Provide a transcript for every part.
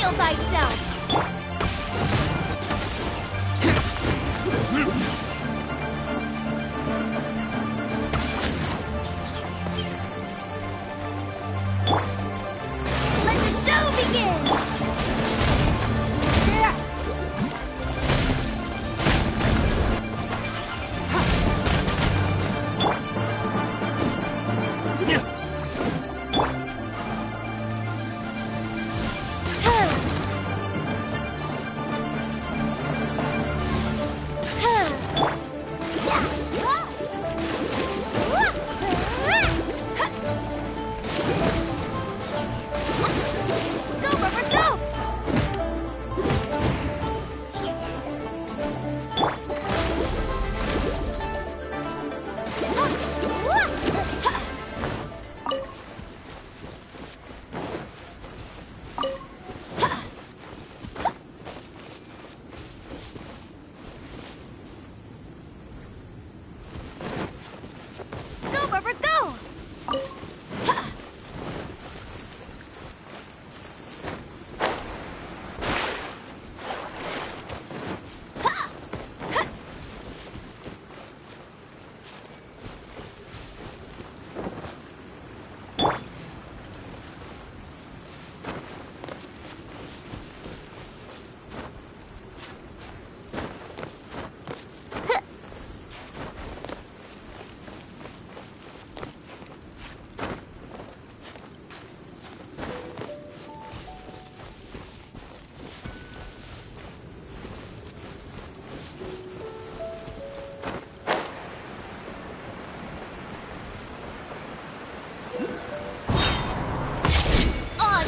reveal thyself! Let the show begin!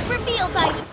Reveal thyself!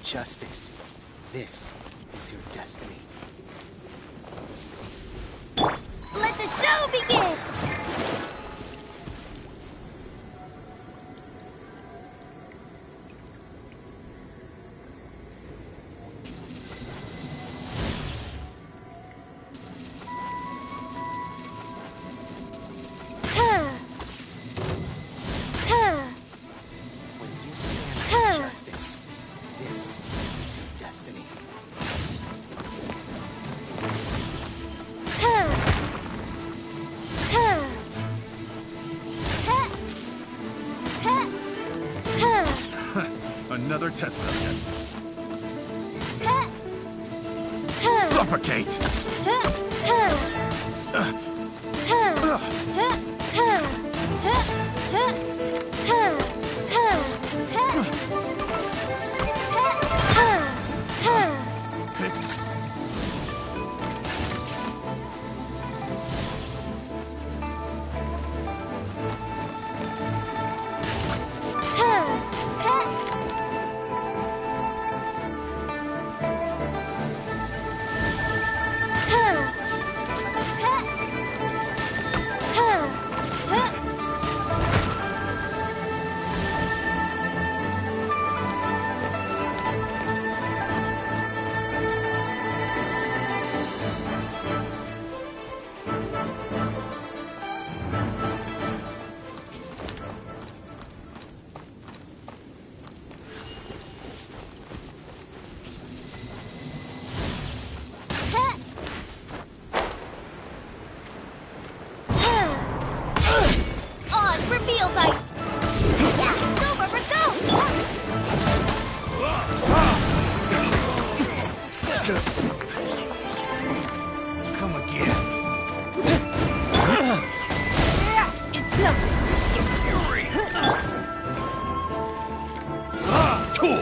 justice. This is your destiny. Let the show begin! When you stand for justice, this is your destiny. Another test subject. Suffocate! Reveal thy... Go, Rubber, go! Come again. It's lovely. Fury. Tool.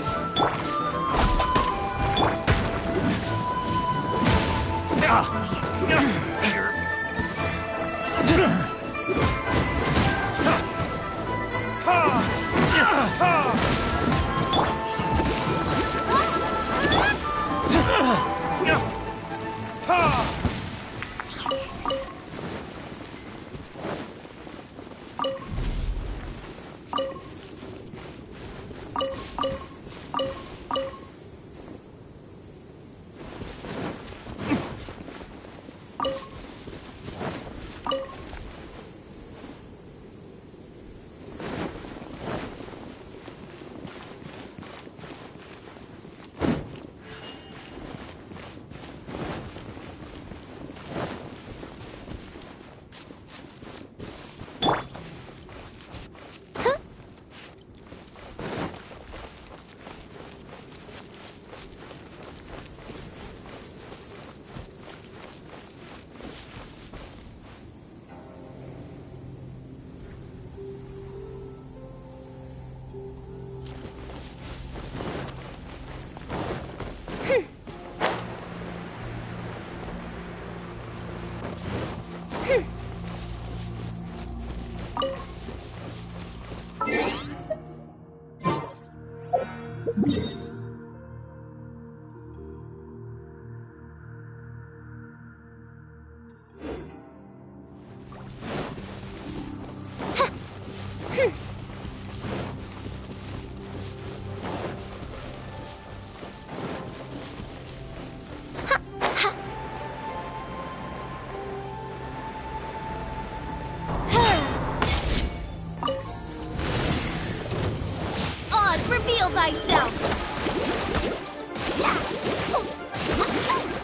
Reveal thyself!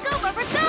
Go, Rubber, go!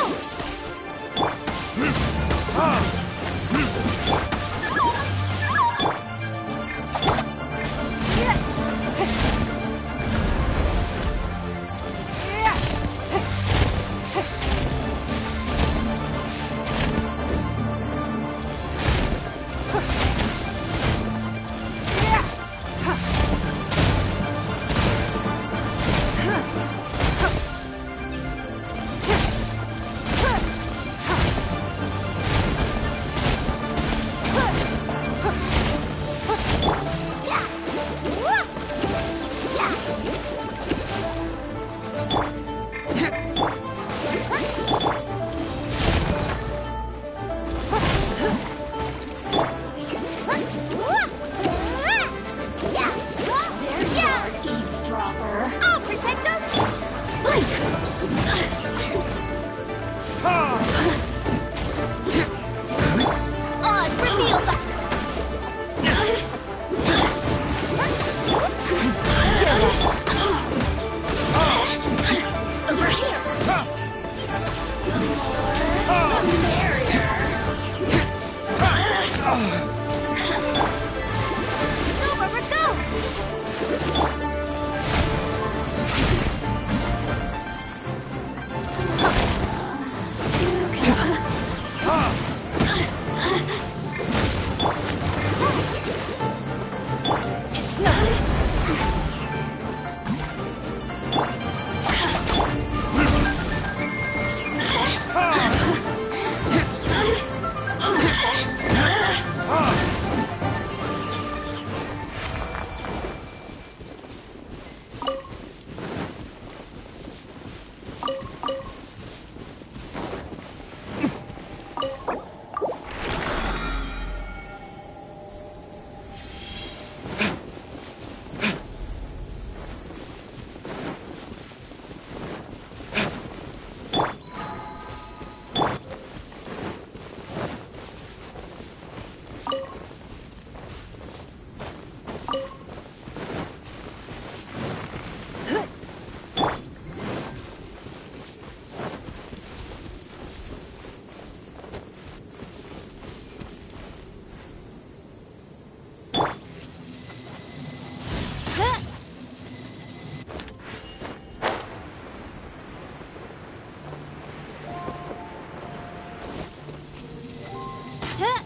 Huh.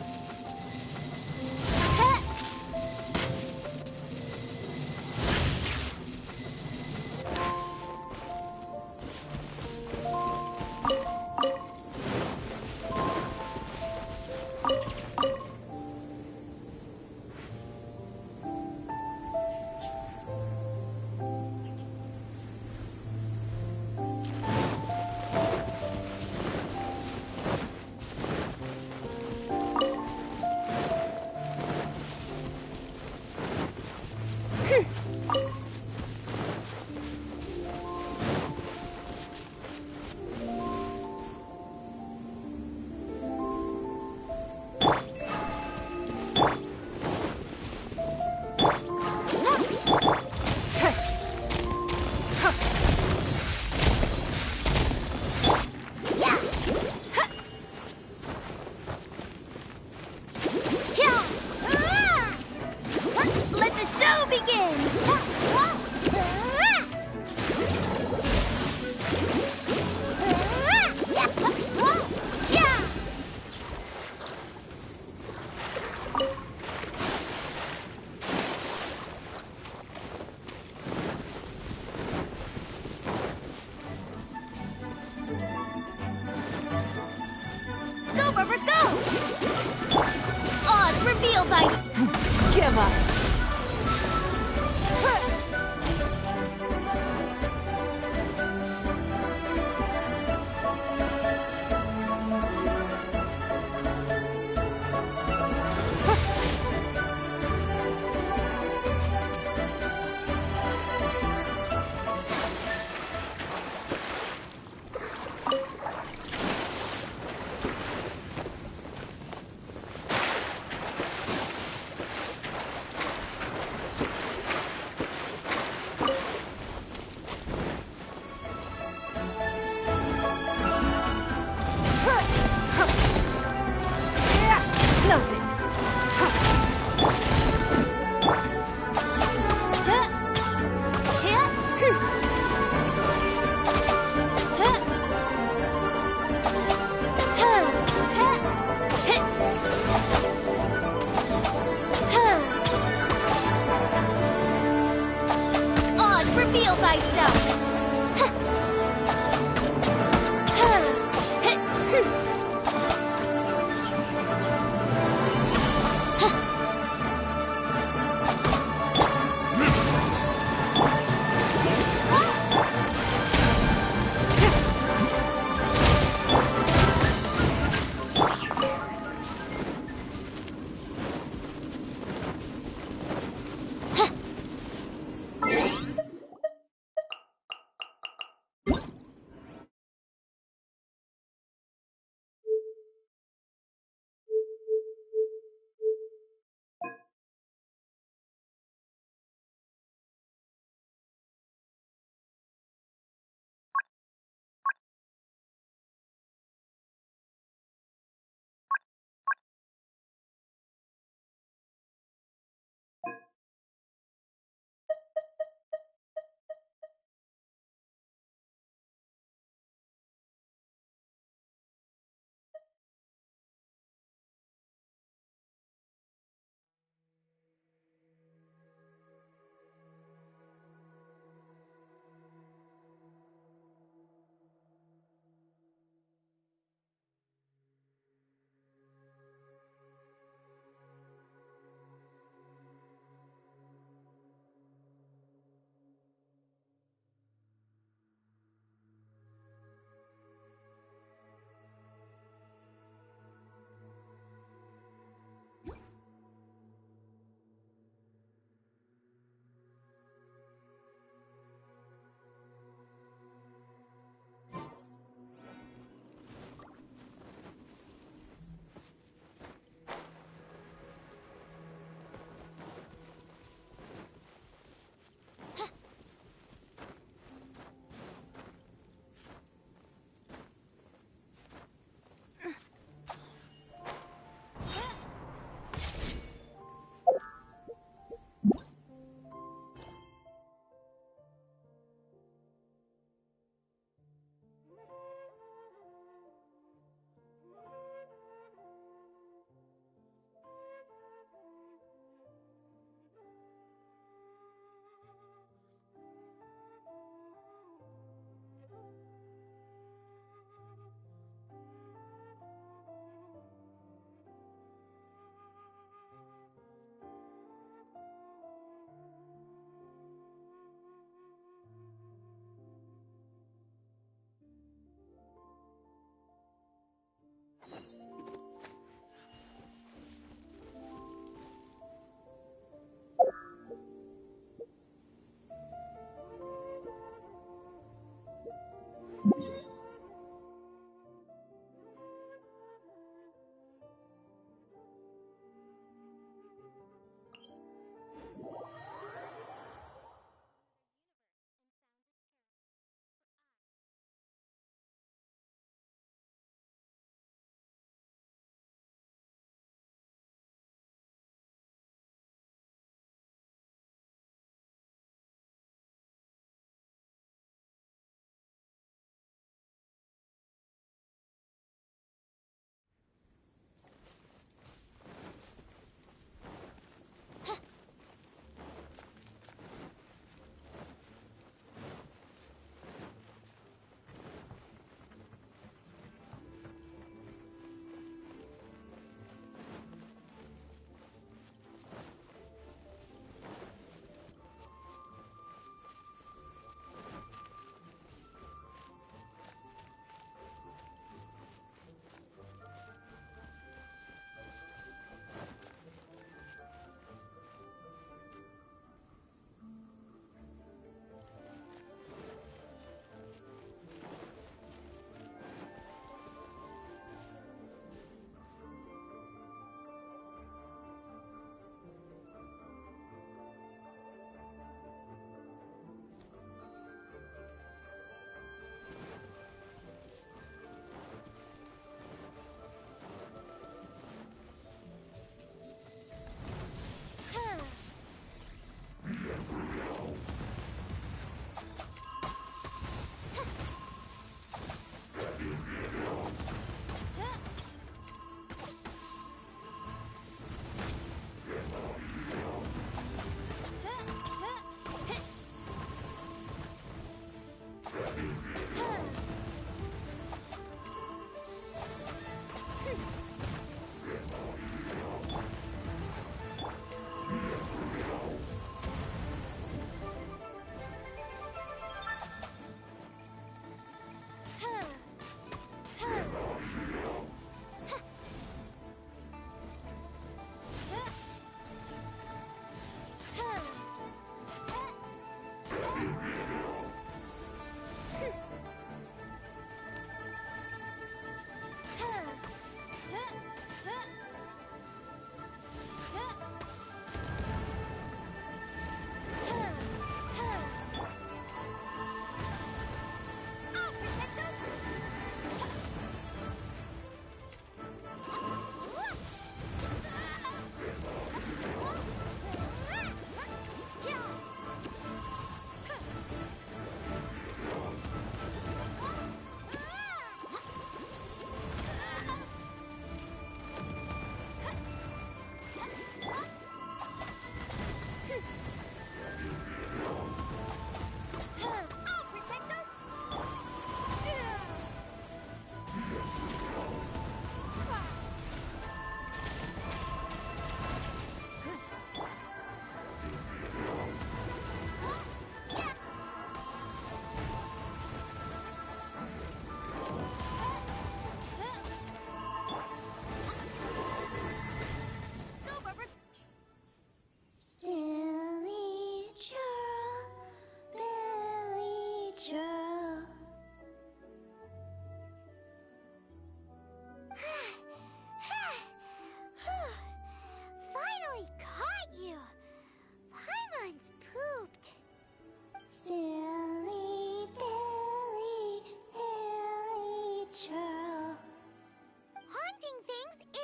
Huh. Let the show begin! Go, Rubber, go! Oz, reveal thy... Give up.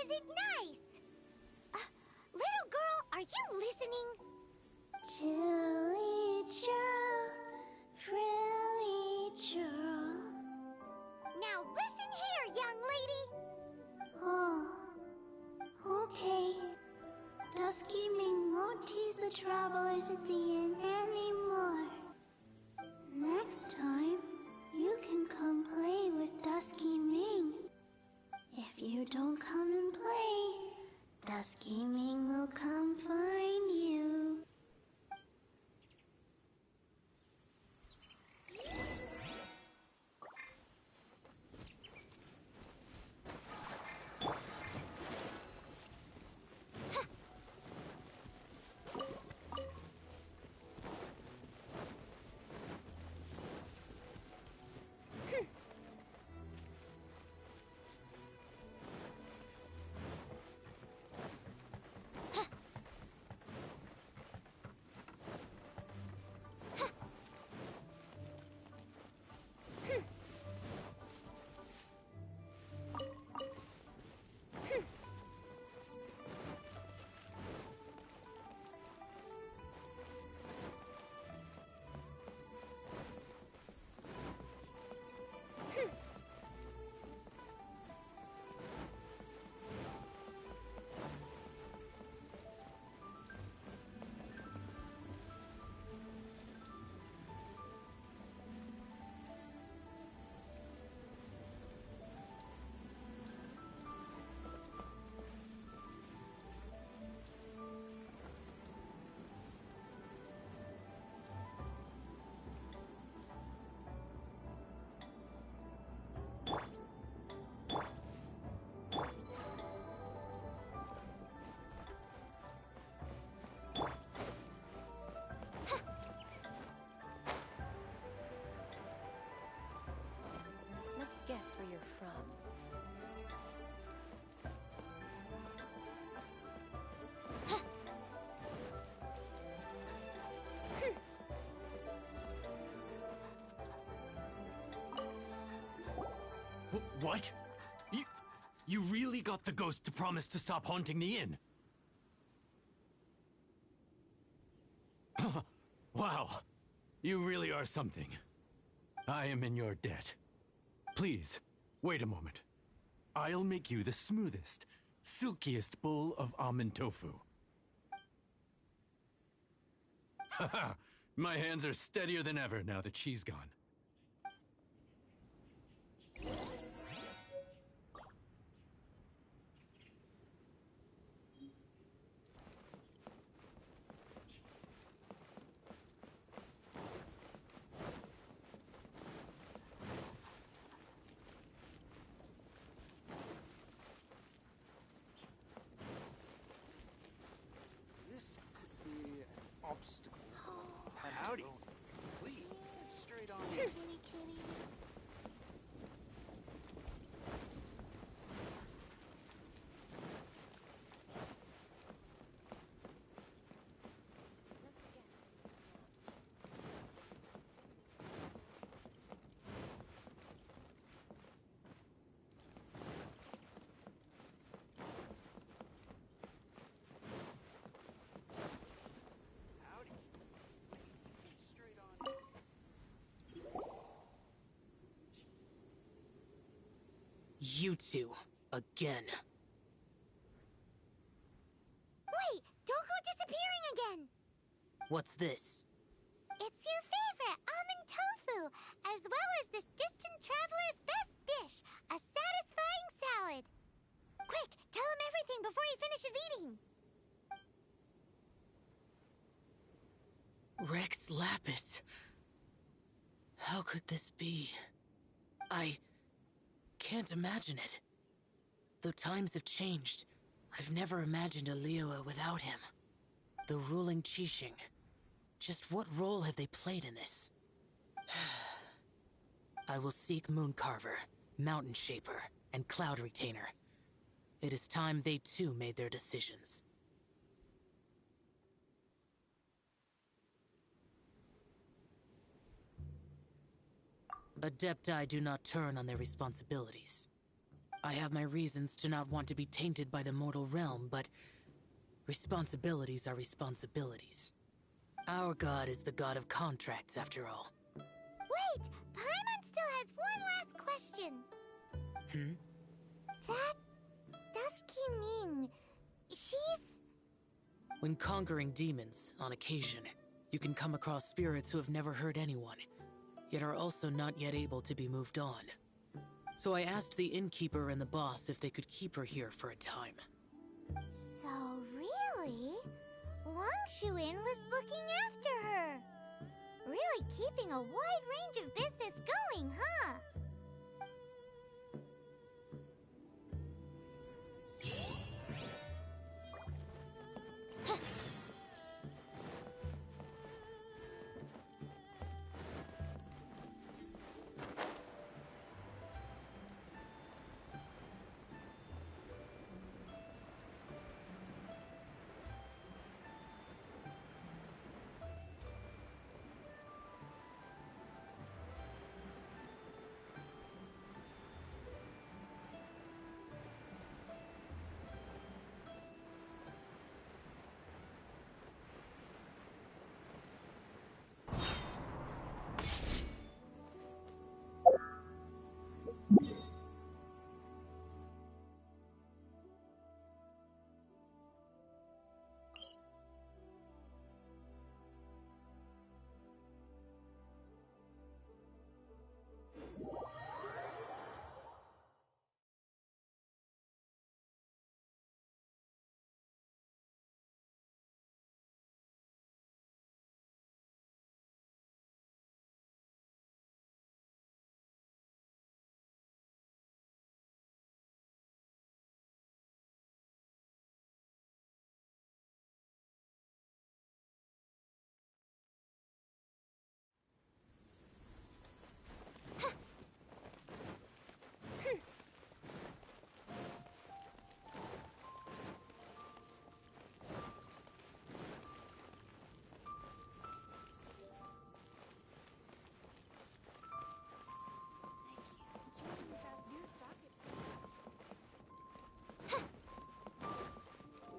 is it nice? Little girl, are you listening? Chilly chirl, frilly chirl. Now listen here, young lady. Oh, okay. Dusky Ming won't tease the travelers at the inn anymore. Next time, you can come play with Dusky Ming. If you don't come and play, Dusky Ming will come find you. Let me guess where you're from. What? You really got the ghost to promise to stop haunting the inn? Wow. You really are something. I am in your debt. Please, wait a moment. I'll make you the smoothest, silkiest bowl of almond tofu. Haha, my hands are steadier than ever now that she's gone. This could be an obstacle. Howdy. Please, straight on in. Kitty, kitty. Howdy. Straight on in. You two, again. Wait, don't go disappearing again. What's this? It's your favorite almond tofu, as well as this distant traveler's best dish, a satisfying salad. Quick, tell him everything before he finishes eating. Rex Lapis. How could this be? I can't imagine it. Though times have changed, I've never imagined a Liyue without him. The ruling Qixing. Just what role have they played in this? I will seek Mooncarver, Mountain Shaper, and Cloud Retainer. It is time they too made their decisions. Adepti do not turn on their responsibilities. I have my reasons to not want to be tainted by the mortal realm, but responsibilities are responsibilities. Our god is the god of contracts, after all. Wait! Paimon still has one last question. That Dusky Ming, she's... When conquering demons, on occasion, you can come across spirits who have never hurt anyone, yet are also not yet able to be moved on. So I asked the innkeeper and the boss if they could keep her here for a time. So really, Wang Shuin was looking after her. Really keeping a wide range of business going, huh?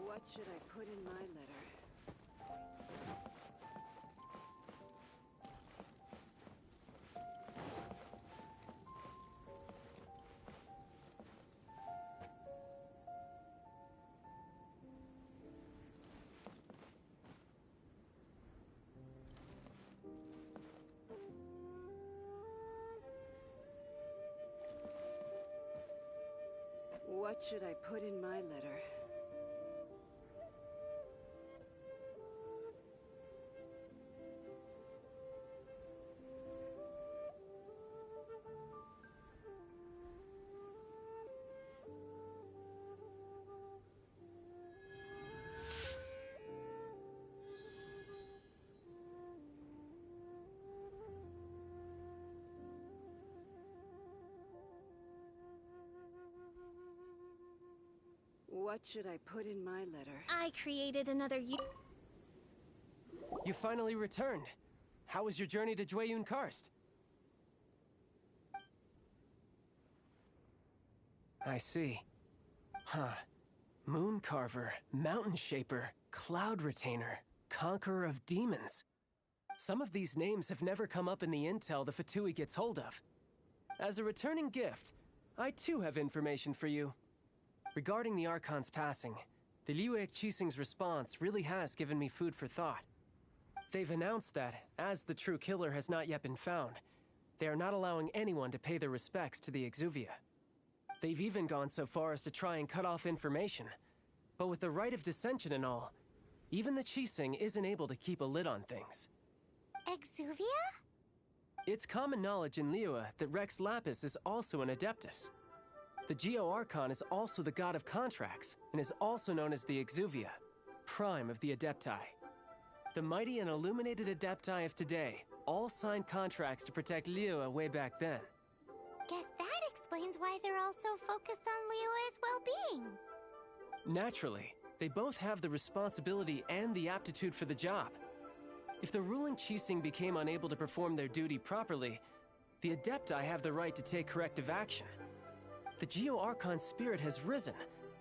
What should I put in my letter? What should I put in my letter? What should I put in my letter? I created another You finally returned. How was your journey to Jueyun Karst? I see. Huh. Moon Carver, Mountain Shaper, Cloud Retainer, Conqueror of Demons. Some of these names have never come up in the intel the Fatui gets hold of. As a returning gift, I too have information for you. Regarding the Archon's passing, the Liyue Qixing's response really has given me food for thought. They've announced that, as the true killer has not yet been found, they are not allowing anyone to pay their respects to the Exuvia. They've even gone so far as to try and cut off information. But with the right of dissension and all, even the Qixing isn't able to keep a lid on things. Exuvia? It's common knowledge in Liyue that Rex Lapis is also an Adeptus. The Geo Archon is also the god of contracts, and is also known as the Exuvia, prime of the Adepti. The mighty and illuminated Adepti of today all signed contracts to protect Liyue way back then. Guess that explains why they're all so focused on Liyue's well-being. Naturally, they both have the responsibility and the aptitude for the job. If the ruling Qixing became unable to perform their duty properly, the Adepti have the right to take corrective action. The Geo-Archon spirit has risen,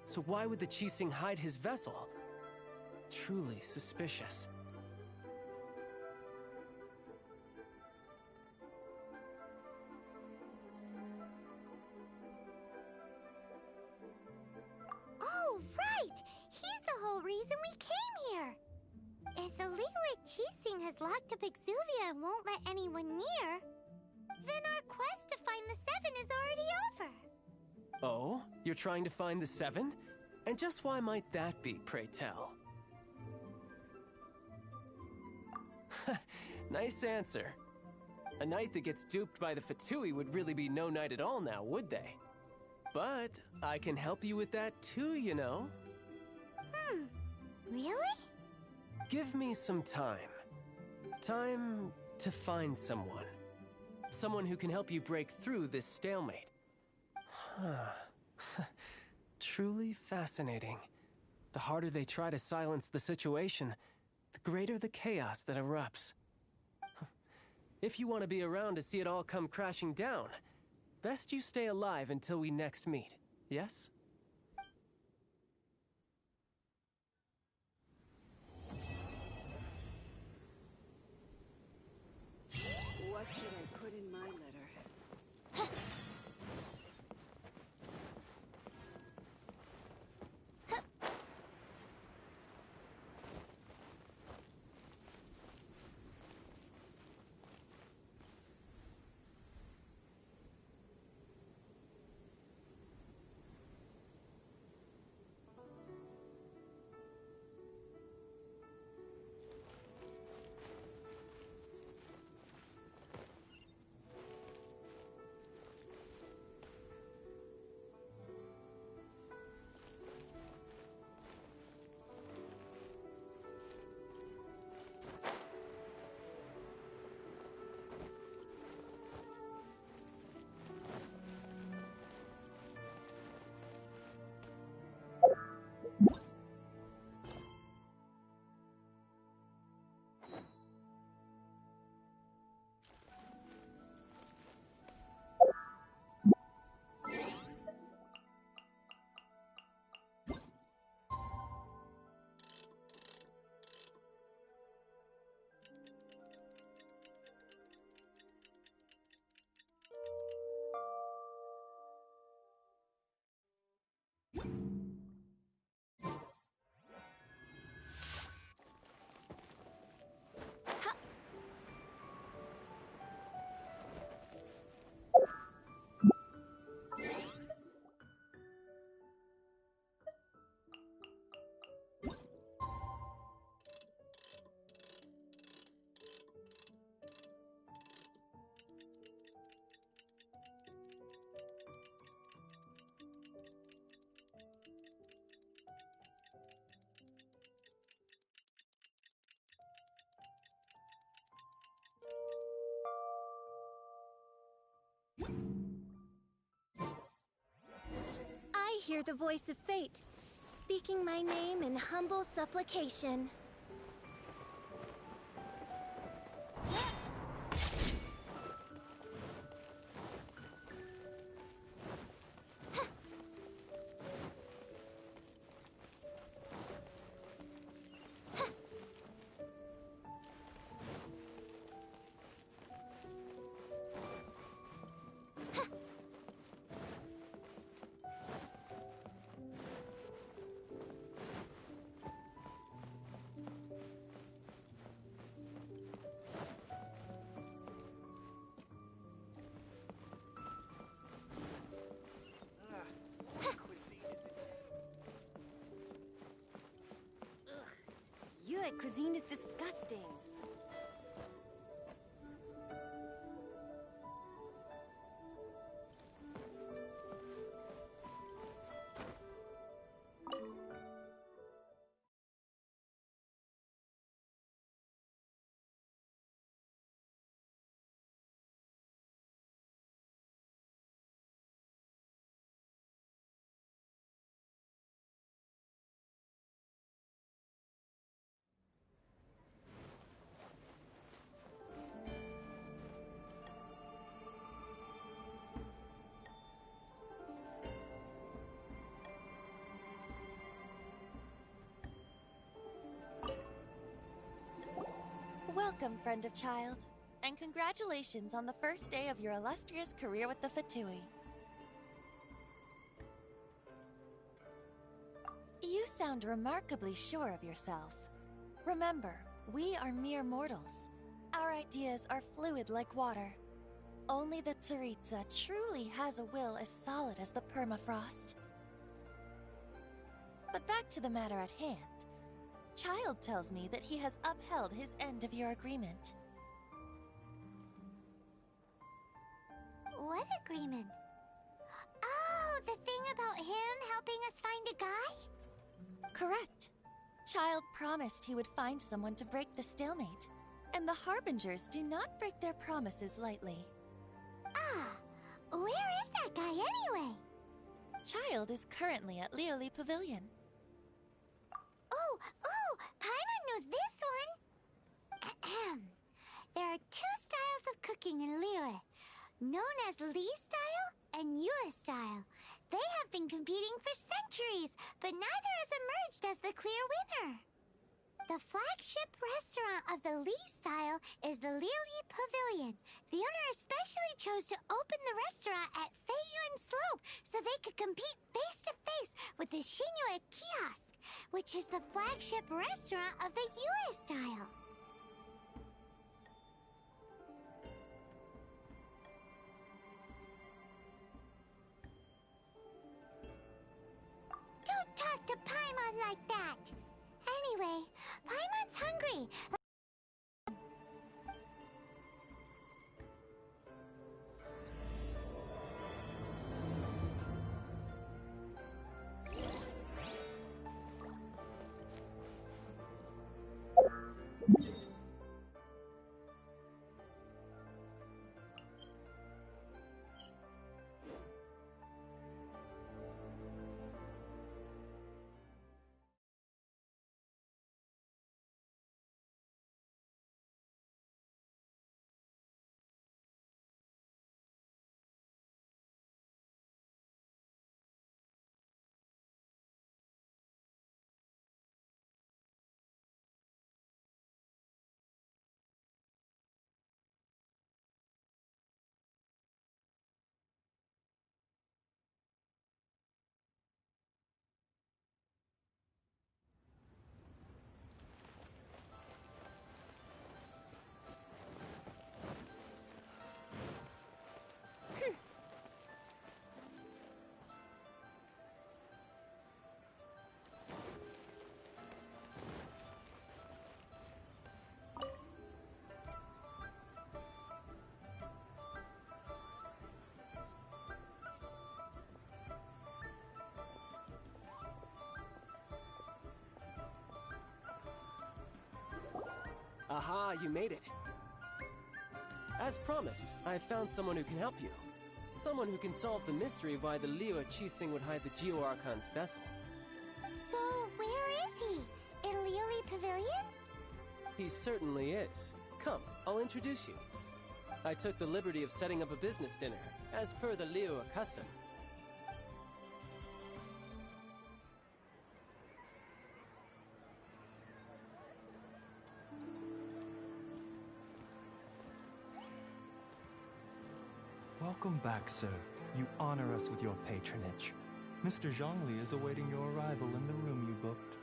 so why would the Qixing hide his vessel? Truly suspicious. Oh, right! He's the whole reason we came here! If the Liyue Qixing has locked up Exuvia and won't let anyone near, then our quest to find the Seven is already over. Oh? You're trying to find the Seven? And just why might that be, pray tell? Nice answer. A knight that gets duped by the Fatui would really be no knight at all now, would they? But I can help you with that too, you know. Really? Give me some time. Time to find someone. Someone who can help you break through this stalemate. Truly fascinating. The harder they try to silence the situation, the greater the chaos that erupts. If you want to be around to see it all come crashing down, best you stay alive until we next meet, yes? What should I put in my letter? I hear the voice of fate, speaking my name in humble supplication. Yue cuisine is disgusting. Welcome, friend of child, and congratulations on the first day of your illustrious career with the Fatui. You sound remarkably sure of yourself. Remember, we are mere mortals. Our ideas are fluid like water. Only the Tsaritsa truly has a will as solid as the permafrost. But back to the matter at hand. Child tells me that he has upheld his end of your agreement. What agreement? Oh, the thing about him helping us find a guy? Correct. Child promised he would find someone to break the stalemate, and the Harbingers do not break their promises lightly. Ah, where is that guy anyway? Child is currently at Lioli Pavilion. Oh, Paimon knows this one! Ahem. There are two styles of cooking in Liyue, known as Li style and Yue style. They have been competing for centuries, but neither has emerged as the clear winner. The flagship restaurant of the Li style is the Lioli Pavilion. The owner especially chose to open the restaurant at Feiyuan Slope so they could compete face-to-face with the Shinue Kiosk, which is the flagship restaurant of the Yue style. Don't talk to Paimon like that! Anyway, Paimon's hungry. Aha, you made it. As promised, I found someone who can help you. Someone who can solve the mystery of why the Liyue Qixing would hide the Geo Archon's vessel. So, where is he? In Lioli Pavilion? He certainly is. Come, I'll introduce you. I took the liberty of setting up a business dinner, as per the Liyue custom. Welcome back, sir. You honor us with your patronage. Mr. Zhongli is awaiting your arrival in the room you booked.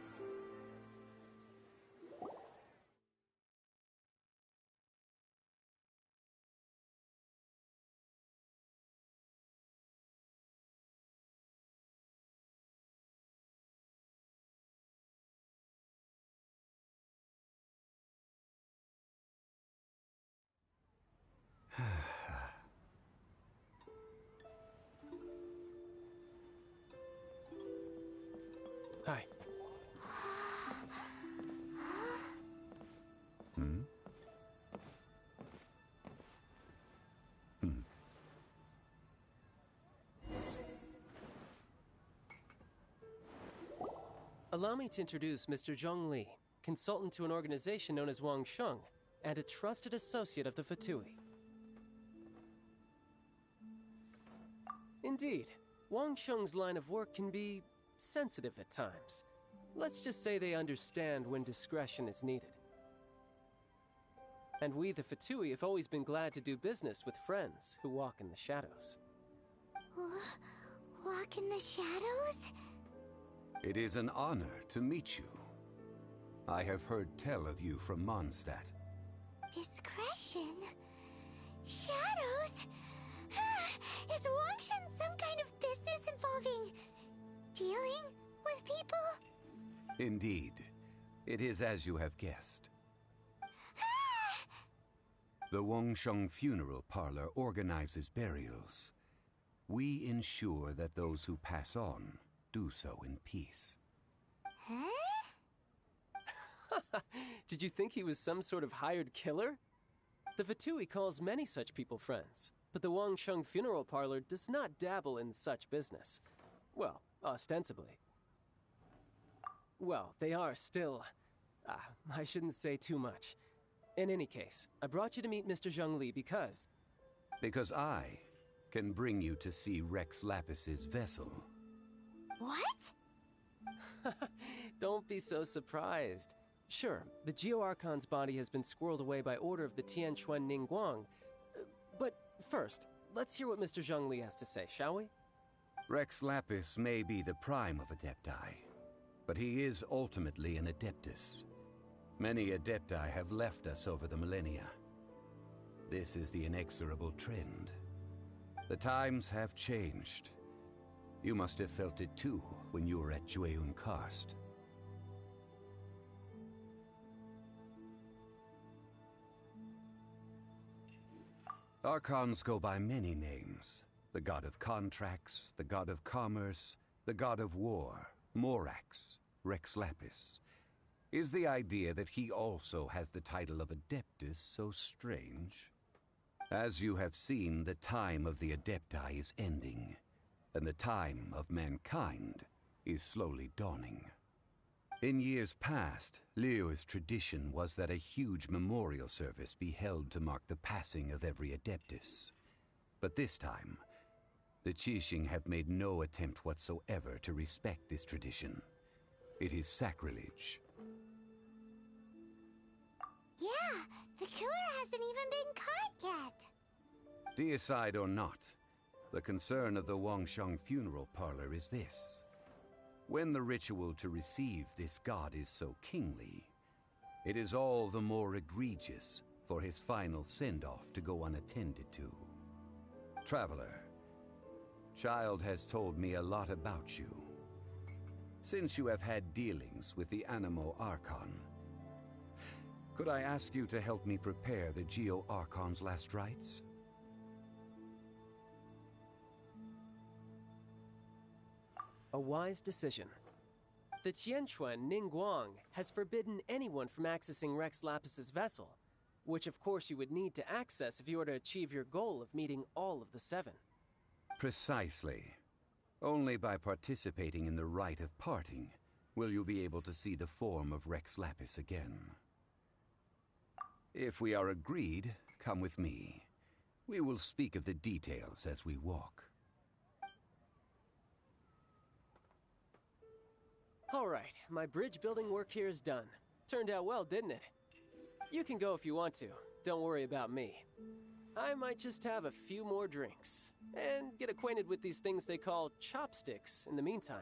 Hi. Allow me to introduce Mr. Zhongli, consultant to an organization known as Wang Sheng, and a trusted associate of the Fatui. Indeed, Wang Sheng's line of work can be sensitive at times. Let's just say they understand when discretion is needed. And we, the Fatui, have always been glad to do business with friends who walk in the shadows. Walk in the shadows? It is an honor to meet you. I have heard tell of you from Mondstadt. Discretion? Shadows? Is Wangshan some kind of business involving dealing with people? Indeed. It is as you have guessed. The Wangsheng Funeral Parlor organizes burials. We ensure that those who pass on do so in peace. Huh? Did you think he was some sort of hired killer? The Fatui calls many such people friends, but the Wangsheng Funeral Parlor does not dabble in such business. Well, ostensibly. Well, they are still... I shouldn't say too much. In any case, I brought you to meet Mr. Zhongli because... Because I can bring you to see Rex Lapis's vessel. What? Don't be so surprised. Sure, the Geo-Archon's body has been squirreled away by order of the Tianquan Ningguang. But first, let's hear what Mr. Zhongli has to say, shall we? Rex Lapis may be the prime of Adepti, but he is ultimately an Adeptus. Many Adepti have left us over the millennia. This is the inexorable trend. The times have changed. You must have felt it too when you were at Jueyun Karst. Archons go by many names. The god of contracts, the god of commerce, the god of war, Morax, Rex Lapis. Is the idea that he also has the title of Adeptus so strange? As you have seen, the time of the Adepti is ending, and the time of mankind is slowly dawning. In years past, Liyue's tradition was that a huge memorial service be held to mark the passing of every Adeptus. But this time, the Qixing have made no attempt whatsoever to respect this tradition. It is sacrilege. Yeah, the killer hasn't even been caught yet. Deicide or not, the concern of the Wangsheng Funeral Parlor is this. When the ritual to receive this god is so kingly, it is all the more egregious for his final send-off to go unattended to. Traveler, Child has told me a lot about you. Since you have had dealings with the Anemo Archon, could I ask you to help me prepare the Geo-Archon's last rites? A wise decision. The Tianquan Ningguang has forbidden anyone from accessing Rex Lapis's vessel, which of course you would need to access if you were to achieve your goal of meeting all of the seven. Precisely. Only by participating in the rite of parting will you be able to see the form of Rex Lapis again. If we are agreed, come with me. We will speak of the details as we walk. All right, my bridge building work here is done. Turned out well, didn't it? You can go if you want to. Don't worry about me. I might just have a few more drinks and get acquainted with these things they call chopsticks in the meantime.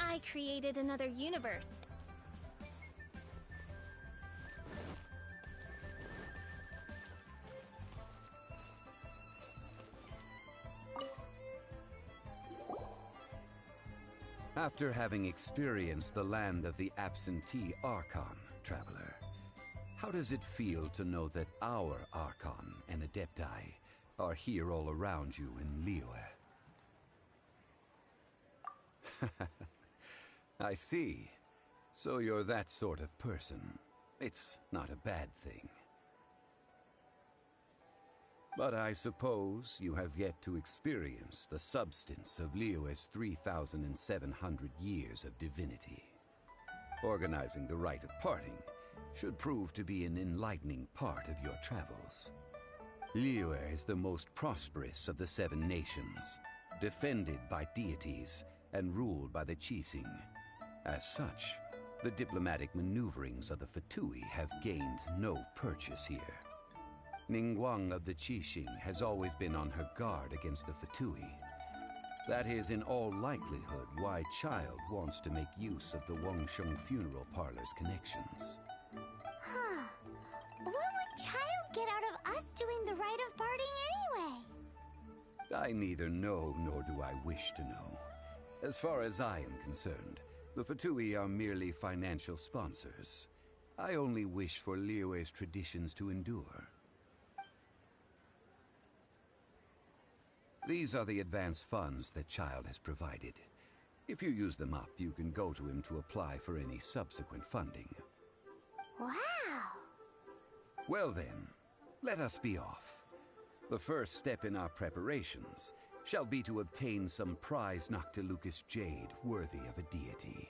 I created another universe. After having experienced the land of the absentee Archon, traveler, how does it feel to know that our Archon and Adepti are here all around you in Liyue? I see. So you're that sort of person. It's not a bad thing. But I suppose you have yet to experience the substance of Liyue's 3,700 years of divinity. Organizing the rite of parting should prove to be an enlightening part of your travels. Liyue is the most prosperous of the 7 nations, defended by deities and ruled by the Qixing. As such, the diplomatic maneuverings of the Fatui have gained no purchase here. Ningguang of the Qixing has always been on her guard against the Fatui. That is in all likelihood why Child wants to make use of the Wangsheng funeral parlor's connections. Huh. What would Child get out of us doing the rite of parting anyway? I neither know nor do I wish to know. As far as I am concerned, the Fatui are merely financial sponsors. I only wish for Liyue's traditions to endure. These are the advance funds that Child has provided. If you use them up, you can go to him to apply for any subsequent funding. Wow! Well then, let us be off. The first step in our preparations shall be to obtain some prize Noctilucous jade worthy of a deity.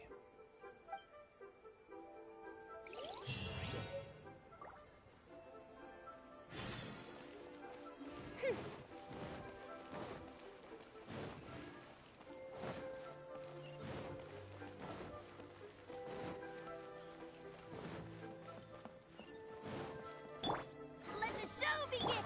Let the show begin!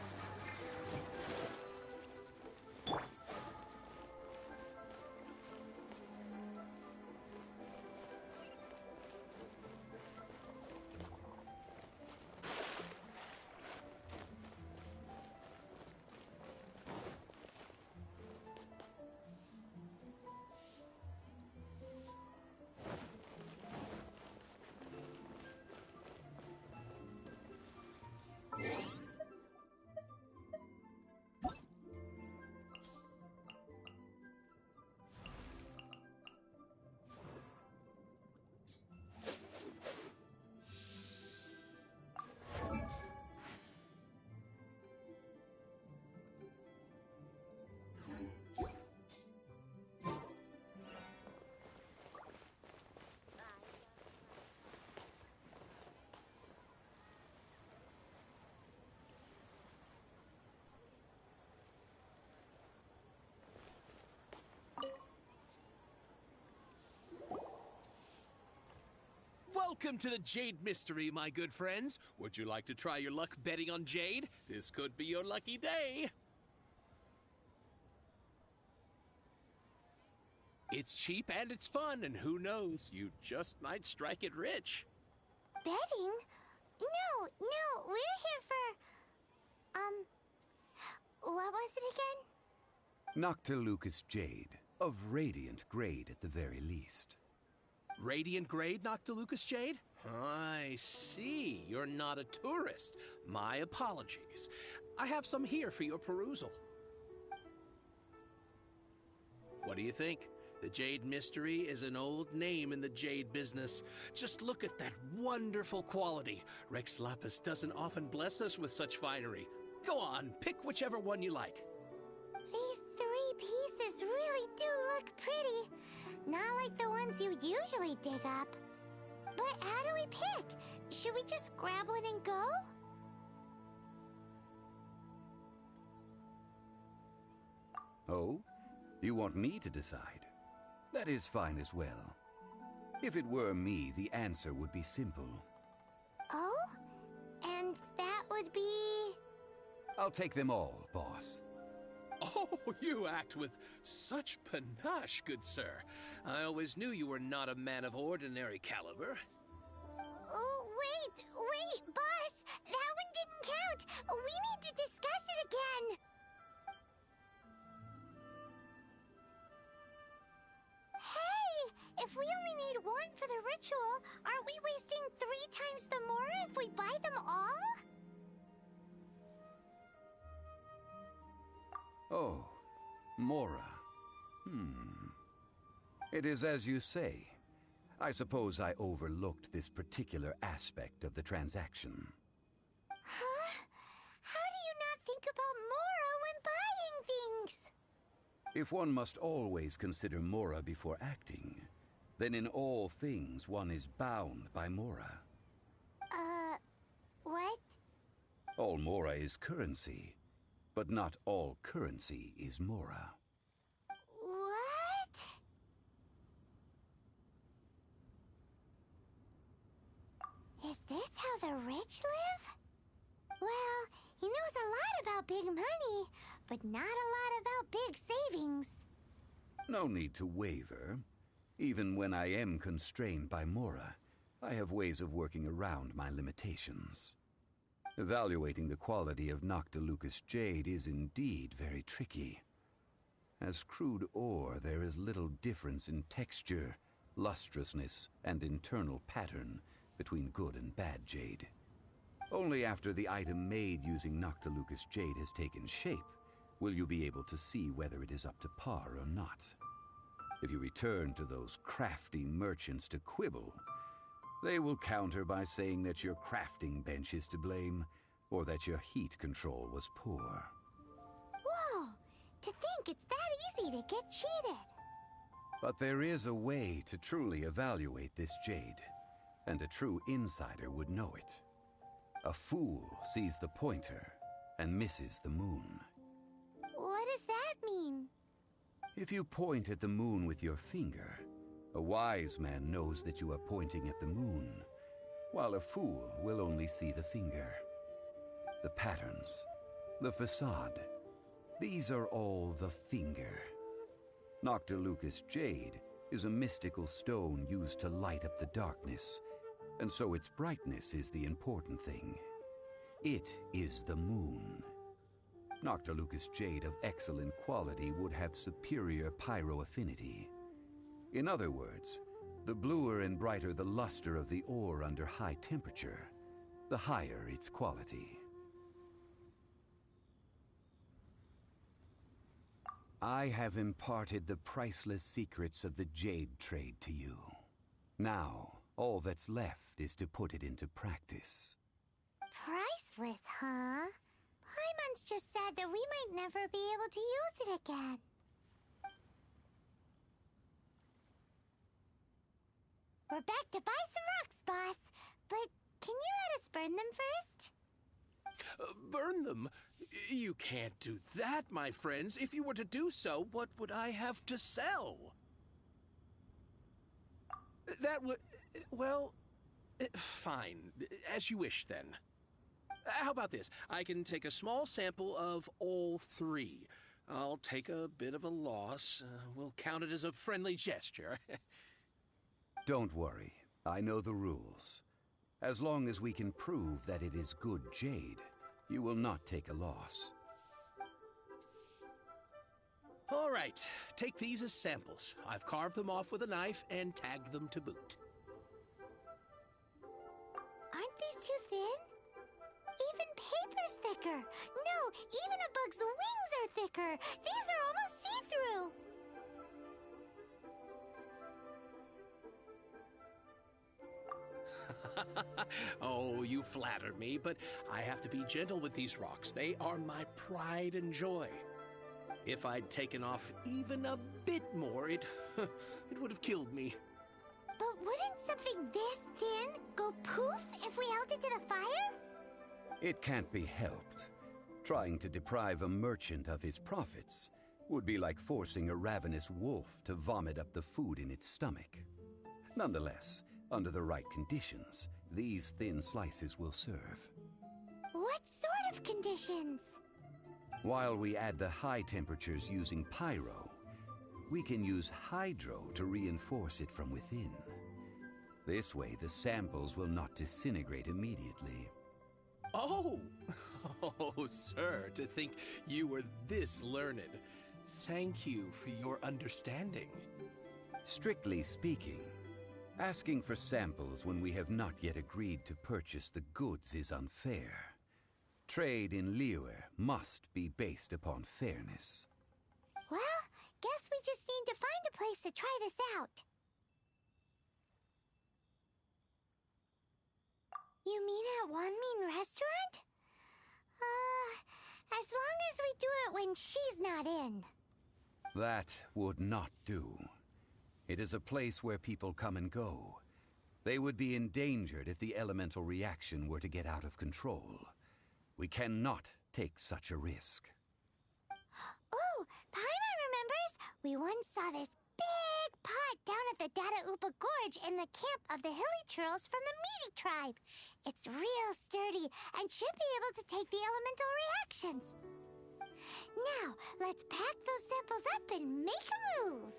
Welcome to the Jade Mystery, my good friends. Would you like to try your luck betting on Jade? This could be your lucky day. It's cheap and it's fun, and who knows, you just might strike it rich. Betting? No, we're here for... what was it again? Noctilucous jade, of radiant grade at the very least. Radiant grade Noctilucous jade? I see. You're not a tourist. My apologies. I have some here for your perusal. What do you think? The Jade Mystery is an old name in the jade business. Just look at that wonderful quality. Rex Lapis doesn't often bless us with such finery. Go on, pick whichever one you like. These 3 pieces really do look pretty. Not like the ones you usually dig up. But how do we pick? Should we just grab one and go? Oh? You want me to decide? That is fine as well. If it were me, the answer would be simple. Oh? And that would be... I'll take them all, boss. Oh, you act with such panache, good sir. I always knew you were not a man of ordinary caliber. Oh, wait, boss! That one didn't count! We need to discuss it again! Hey! If we only need one for the ritual, aren't we wasting 3 times the Mora if we buy them all? Oh, Mora. It is as you say. I suppose I overlooked this particular aspect of the transaction. Huh? How do you not think about Mora when buying things? If one must always consider Mora before acting, then in all things one is bound by Mora. What? All Mora is currency, but not all currency is Mora. What? Is this how the rich live? Well, he knows a lot about big money, but not a lot about big savings. No need to waver. Even when I am constrained by Mora, I have ways of working around my limitations. Evaluating the quality of Noctilucous jade is indeed very tricky. As crude ore, there is little difference in texture, lustrousness, and internal pattern between good and bad jade. Only after the item made using Noctilucous jade has taken shape will you be able to see whether it is up to par or not. If you return to those crafty merchants to quibble, they will counter by saying that your crafting bench is to blame, or that your heat control was poor. Whoa! To think it's that easy to get cheated! But there is a way to truly evaluate this jade, and a true insider would know it. A fool sees the pointer and misses the moon. What does that mean? If you point at the moon with your finger, a wise man knows that you are pointing at the moon, while a fool will only see the finger. The patterns, the facade, these are all the finger. Noctilucous jade is a mystical stone used to light up the darkness, and so its brightness is the important thing. It is the moon. Noctilucous jade of excellent quality would have superior pyroaffinity. In other words, the bluer and brighter the luster of the ore under high temperature, the higher its quality. I have imparted the priceless secrets of the jade trade to you. Now, all that's left is to put it into practice. Priceless, huh? Paimon's just said that we might never be able to use it again. We're back to buy some rocks, boss. But can you let us burn them first? Burn them? You can't do that, my friends. If you were to do so, what would I have to sell? That would... well... fine. As you wish, then. How about this? I can take a small sample of all 3. I'll take a bit of a loss. We'll count it as a friendly gesture. Don't worry. I know the rules. As long as we can prove that it is good jade, you will not take a loss. All right. Take these as samples. I've carved them off with a knife and tagged them to boot. Aren't these too thin? Even paper's thicker. No, even a bug's wings are thicker. These are almost see-through. Oh, you flatter me, but I have to be gentle with these rocks. They are my pride and joy. If I'd taken off even a bit more, it would have killed me. But wouldn't something this thin go poof if we held it to the fire? It can't be helped. Trying to deprive a merchant of his profits would be like forcing a ravenous wolf to vomit up the food in its stomach. Nonetheless, under the right conditions, these thin slices will serve. What sort of conditions? While we add the high temperatures using pyro, we can use hydro to reinforce it from within. This way, the samples will not disintegrate immediately. Oh! Oh, sir, to think you were this learned. Thank you for your understanding. Strictly speaking, asking for samples when we have not yet agreed to purchase the goods is unfair. Trade in Liyue must be based upon fairness. Well, guess we just need to find a place to try this out. You mean at Wanmin Restaurant? As long as we do it when she's not in. That would not do. It is a place where people come and go. They would be endangered if the elemental reaction were to get out of control. We cannot take such a risk. Oh, Paimon remembers! We once saw this big pot down at the Dada Upa Gorge in the camp of the Hilly Churls from the Meaty tribe. It's real sturdy and should be able to take the elemental reactions. Now, let's pack those samples up and make a move.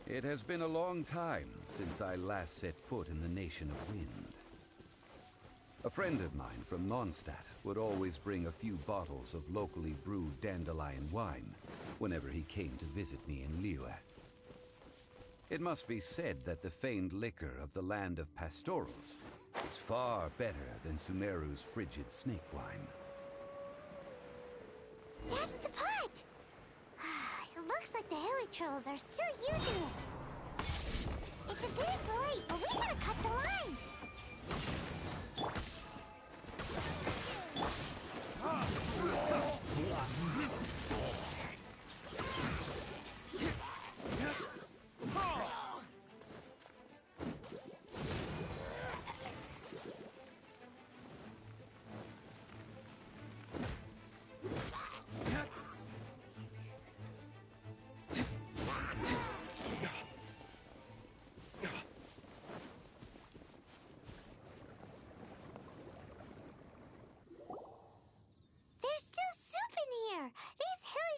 It has been a long time since I last set foot in the Nation of Wind. A friend of mine from Mondstadt would always bring a few bottles of locally brewed dandelion wine whenever he came to visit me in Liyue. It must be said that the famed liquor of the land of pastorals is far better than Sumeru's frigid snake wine. That's the pot! It looks like the Hilly Trolls are still using it. It's a bit bright, but we gotta cut the line.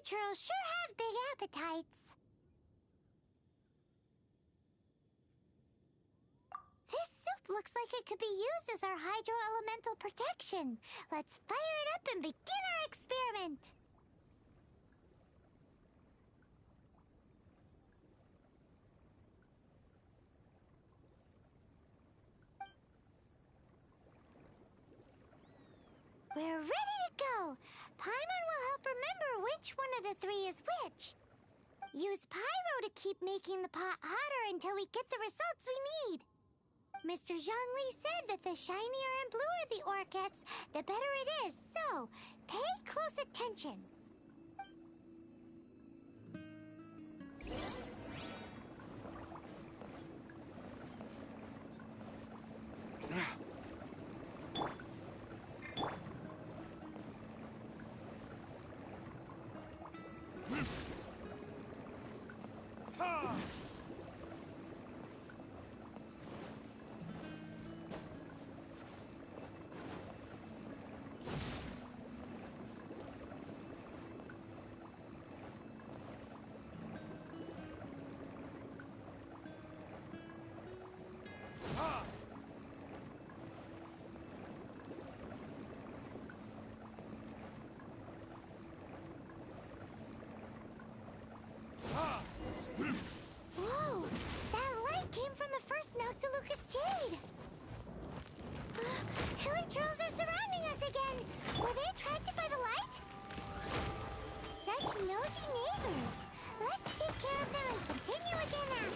Churls sure have big appetites. This soup looks like it could be used as our hydro-elemental protection. Let's fire it up and begin our experiment. We're ready to go. Paimon will help remember which one of the three is which. Use pyro to keep making the pot hotter until we get the results we need. Mr. Zhongli said that the shinier and bluer the ore gets, the better it is. So, pay close attention. Lucas Jade! Hilichurls are surrounding us again! Were they attracted by the light? Such nosy neighbors! Let's take care of them and continue again.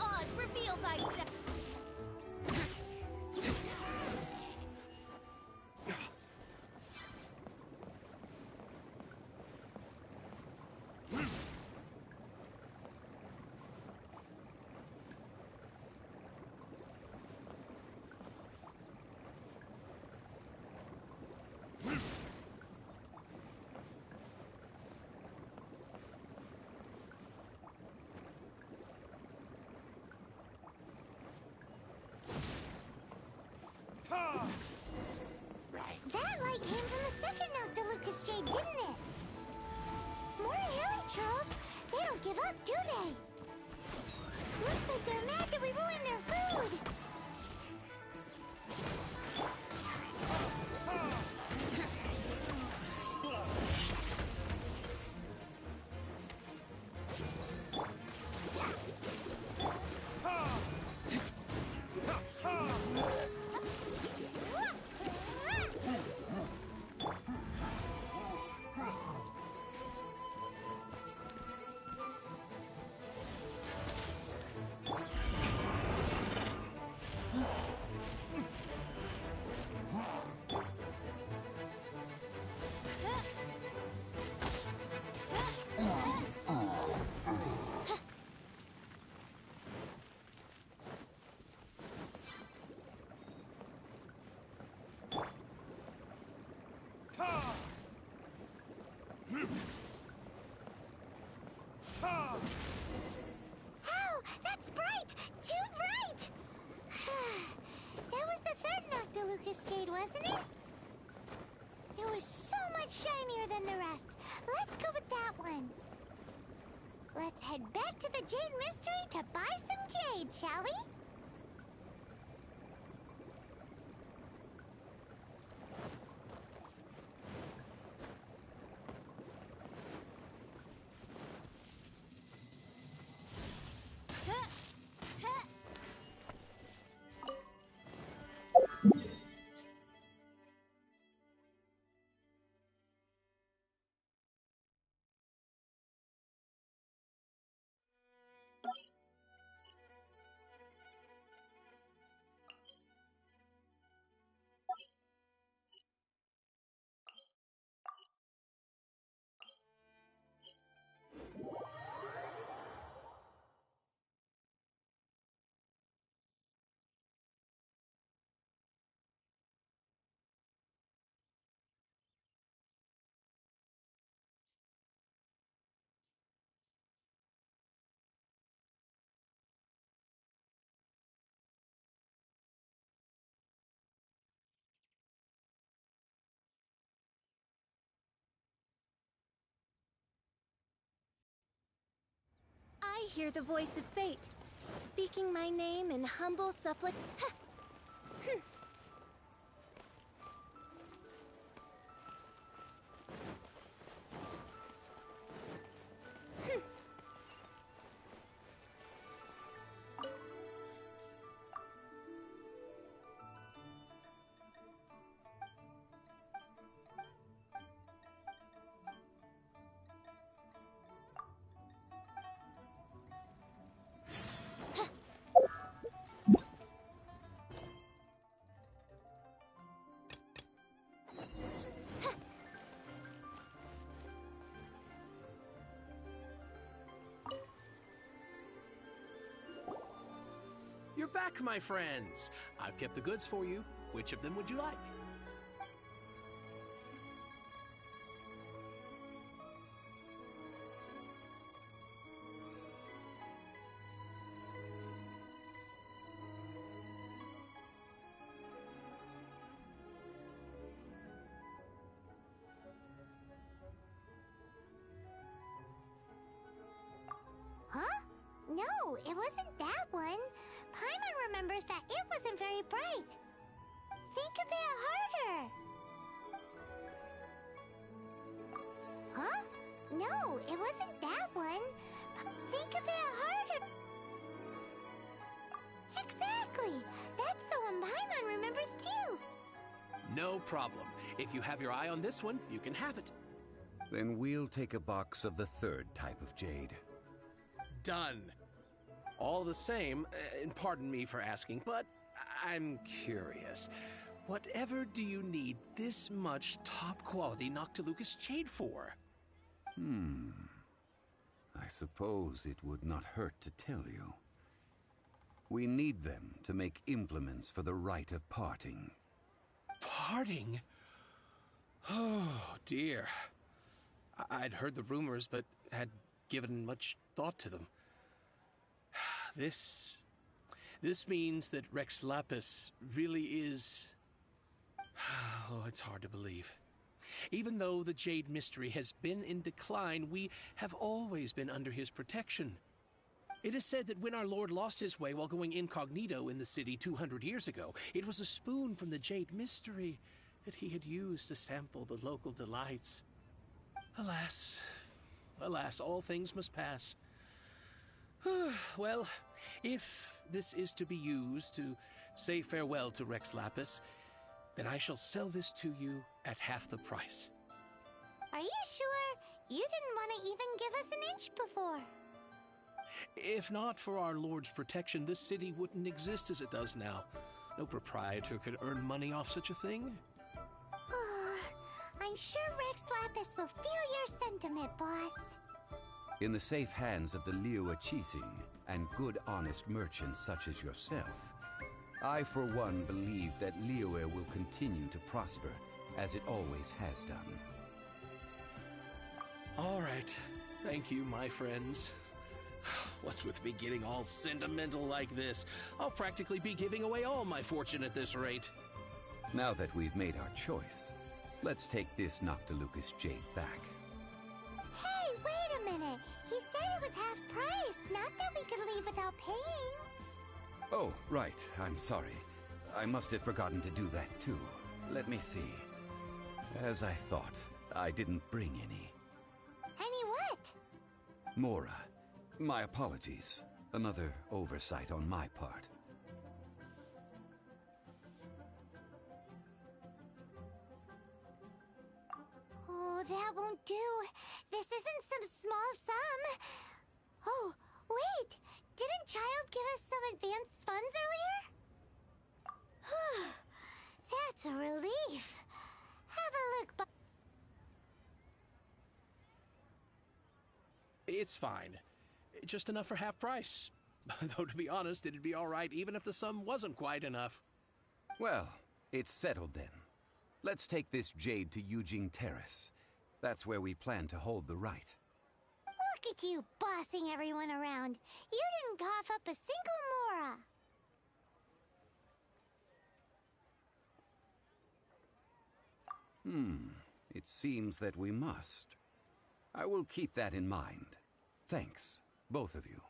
Oz, reveal thyself! That light came from the second Noctilucous Jade, didn't it? More Hilichurls? They don't give up, do they? Looks like they're mad that we ruined their food. Ow! That's bright! Too bright! That was the third Noctilucous Jade, wasn't it? It was so much shinier than the rest. Let's go with that one. Let's head back to the Jade Mystery to buy some jade, shall we? I hear the voice of fate, speaking my name in humble supplic. You're back, my friends. I've kept the goods for you. Which of them would you like? No, it wasn't that one. Paimon remembers that it wasn't very bright. Think a bit harder. Huh? No, it wasn't that one. Think a bit harder. Exactly. That's the one Paimon remembers too. No problem. If you have your eye on this one, you can have it. Then we'll take a box of the third type of jade. Done. All the same, and pardon me for asking, but I'm curious. Whatever do you need this much top-quality Noctilucous jade for? I suppose it would not hurt to tell you. We need them to make implements for the rite of parting. Parting? Oh, dear. I'd heard the rumors, but had given much thought to them. This means that Rex Lapis really is... Oh, it's hard to believe. Even though the Jade Mystery has been in decline, we have always been under his protection. It is said that when our Lord lost his way while going incognito in the city 200 years ago, it was a spoon from the Jade Mystery that he had used to sample the local delights. Alas, alas, all things must pass. Well, if this is to be used to say farewell to Rex Lapis, then I shall sell this to you at half the price. Are you sure? You didn't want to even give us an inch before. If not for our Lord's protection, this city wouldn't exist as it does now. No proprietor could earn money off such a thing. I'm sure Rex Lapis will feel your sentiment, boss. In the safe hands of the Liyue Qixing and good honest merchants such as yourself, I for one believe that Liyue will continue to prosper as it always has done. All right. Thank you, my friends. What's with me getting all sentimental like this? I'll practically be giving away all my fortune at this rate. Now that we've made our choice, let's take this Noctilucous jade back. Hey, wait a minute. He said it was half price, not that we could leave without paying. Oh, right. I'm sorry. I must have forgotten to do that too. Let me see. As I thought, I didn't bring any. Any what? Mora, my apologies. Another oversight on my part. Oh, that won't do. This isn't some small sum. Oh, wait! Didn't Child give us some advanced funds earlier? That's a relief. Have a look, It's fine. Just enough for half price. Though, to be honest, it'd be all right even if the sum wasn't quite enough. Well, it's settled then. Let's take this jade to Yujing Terrace. That's where we plan to hold the rite. Look at you bossing everyone around. You didn't cough up a single Mora. It seems that we must. I will keep that in mind. Thanks, both of you.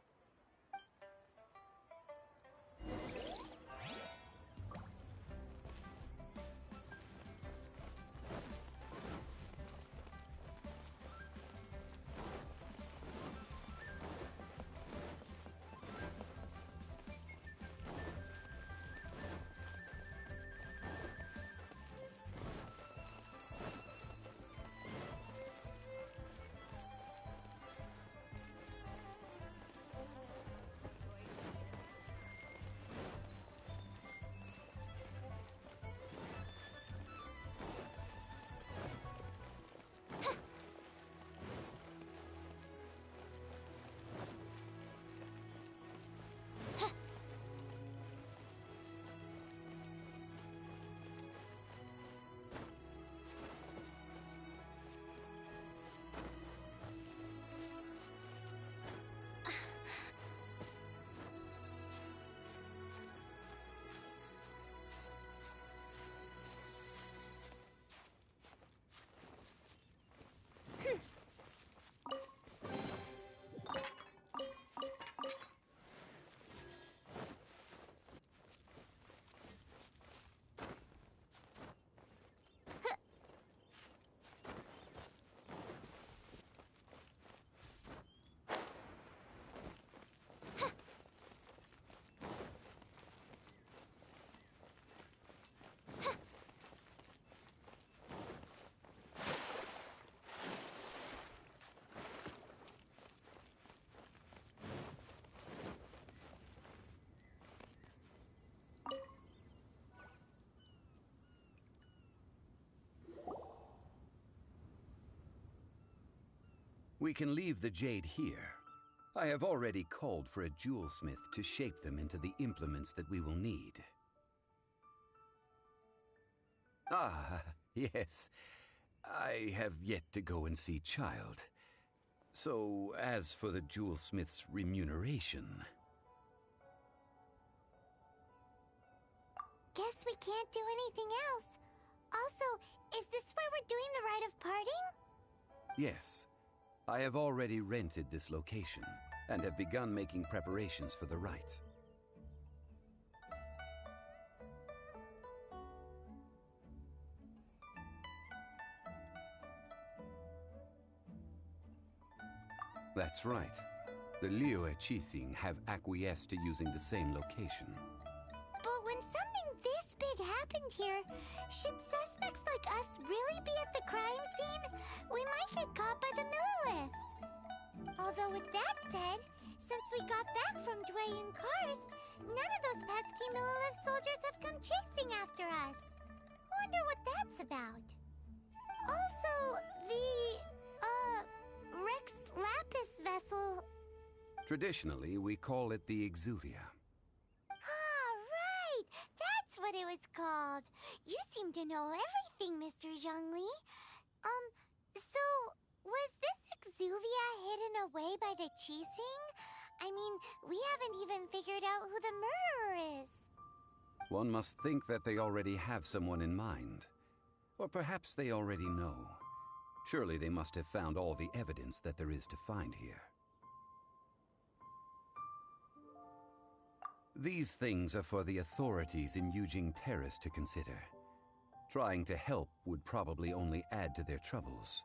We can leave the jade here. I have already called for a jewelsmith to shape them into the implements that we will need. Ah, yes. I have yet to go and see Childe. So, as for the jewelsmith's remuneration... Guess we can't do anything else. Also, is this where we're doing the rite of parting? Yes. I have already rented this location, and have begun making preparations for the rite. That's right. The Liyue Qixing have acquiesced to using the same location. But when something this big happened here, should suspects like us really be at the crime scene? We might get caught by the Millelith. Although with that said, since we got back from Dwayne Karst, none of those pesky Millelith soldiers have come chasing after us. Wonder what that's about. Also, the, Rex Lapis vessel... Traditionally, we call it the Exuvia. Ah, right! That's what it was called. You seem to know everything, Mr. Zhongli. So, was this Exuvia hidden away by the Qixing? I mean, we haven't even figured out who the murderer is. One must think that they already have someone in mind. Or perhaps they already know. Surely they must have found all the evidence that there is to find here. These things are for the authorities in Yujing Terrace to consider. Trying to help would probably only add to their troubles.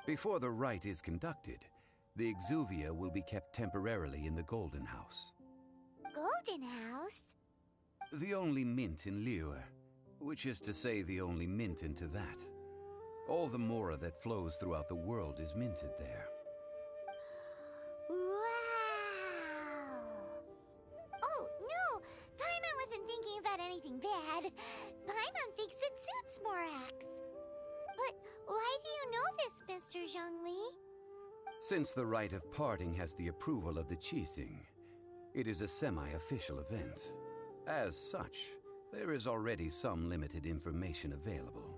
Before the rite is conducted, the Exuvia will be kept temporarily in the Golden House. Golden House? The only mint in Liyue, which is to say the only mint in Teyvat. All the mora that flows throughout the world is minted there. Wow! Oh, no! Paimon wasn't thinking about anything bad. Paimon thinks it suits Morax. But why do you know this, Mr. Zhongli? Since the rite of parting has the approval of the Qixing, it is a semi-official event. As such, there is already some limited information available.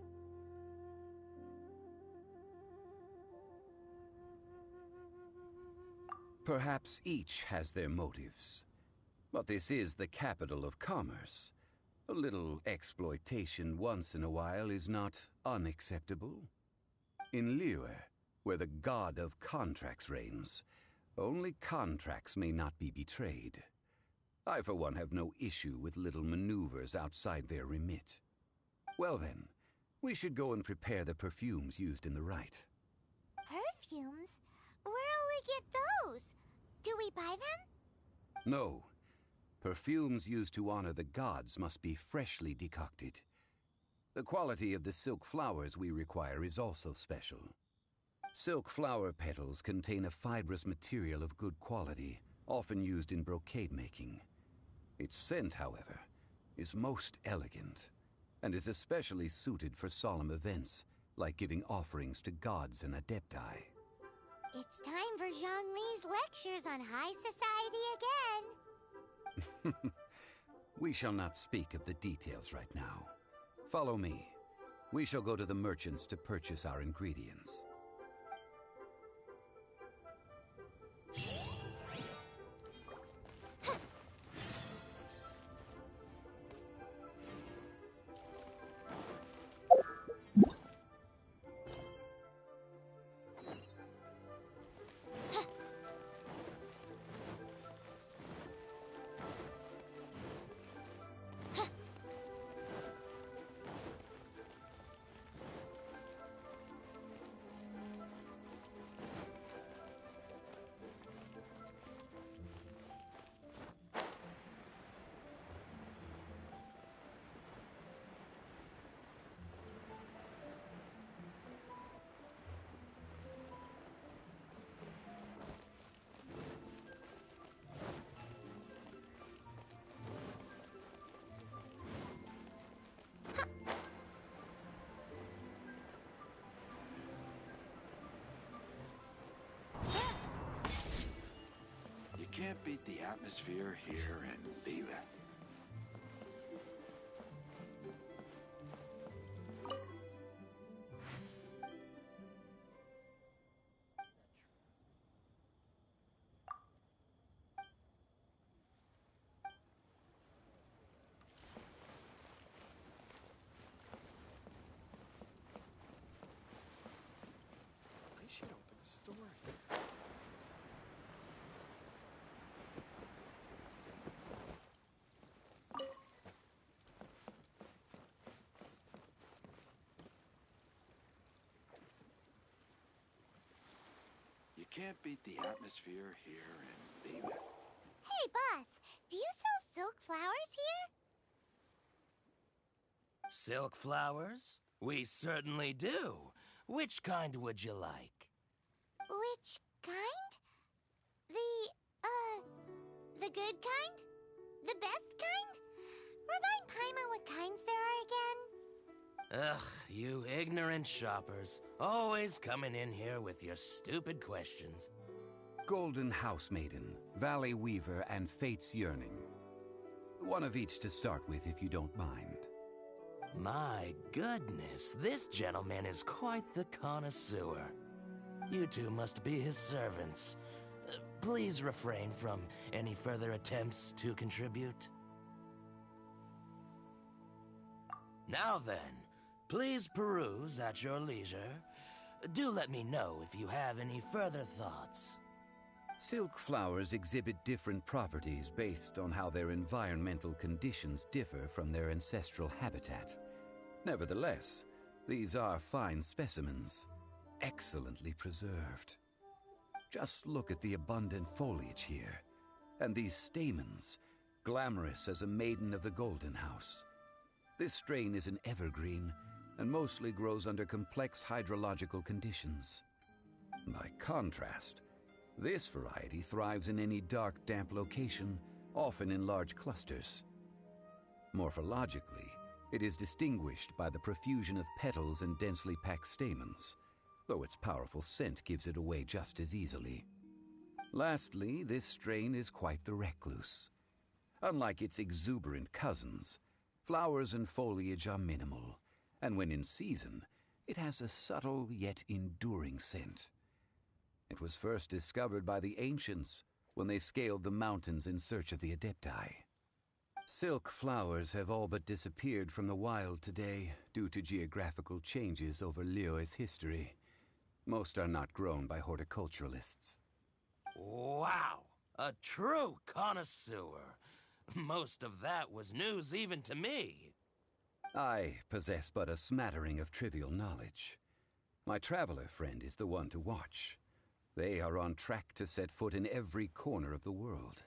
Perhaps each has their motives. But this is the capital of commerce. A little exploitation once in a while is not unacceptable. In Liyue, where the god of contracts reigns, only contracts may not be betrayed. I, for one, have no issue with little maneuvers outside their remit. Well then, we should go and prepare the perfumes used in the rite. Perfumes? Where'll we get those? Do we buy them? No. Perfumes used to honor the gods must be freshly decocted. The quality of the silk flowers we require is also special. Silk flower petals contain a fibrous material of good quality, often used in brocade making. Its scent, however, is most elegant, and is especially suited for solemn events, like giving offerings to gods and adepti. It's time for Zhongli's lectures on high society again. We shall not speak of the details right now. Follow me. We shall go to the merchants to purchase our ingredients. can't beat the atmosphere here in Liyue. I should open a store here. You can't beat the atmosphere here in Liyue. Hey, boss, do you sell silk flowers here? Silk flowers? We certainly do. Which kind would you like? Which kind? The good kind? The best kind? Remind Paimon what kinds there are again? Ugh, you ignorant shoppers. Always coming in here with your stupid questions. Golden House Maiden, Valley Weaver, and Fate's Yearning. One of each to start with, if you don't mind. My goodness, this gentleman is quite the connoisseur. You two must be his servants. Please refrain from any further attempts to contribute. Now then, please peruse at your leisure. Do let me know if you have any further thoughts. Silk flowers exhibit different properties based on how their environmental conditions differ from their ancestral habitat. Nevertheless, these are fine specimens, excellently preserved. Just look at the abundant foliage here, and these stamens, glamorous as a maiden of the Golden House. This strain is an evergreen, and mostly grows under complex hydrological conditions. By contrast, this variety thrives in any dark, damp location, often in large clusters. Morphologically, it is distinguished by the profusion of petals and densely packed stamens, though its powerful scent gives it away just as easily. Lastly, this strain is quite the recluse. Unlike its exuberant cousins, flowers and foliage are minimal, and when in season, it has a subtle yet enduring scent. It was first discovered by the ancients when they scaled the mountains in search of the Adepti. Silk flowers have all but disappeared from the wild today due to geographical changes over Liyue's history. Most are not grown by horticulturalists. Wow! A true connoisseur. Most of that was news even to me. I possess but a smattering of trivial knowledge. My traveler friend is the one to watch. They are on track to set foot in every corner of the world.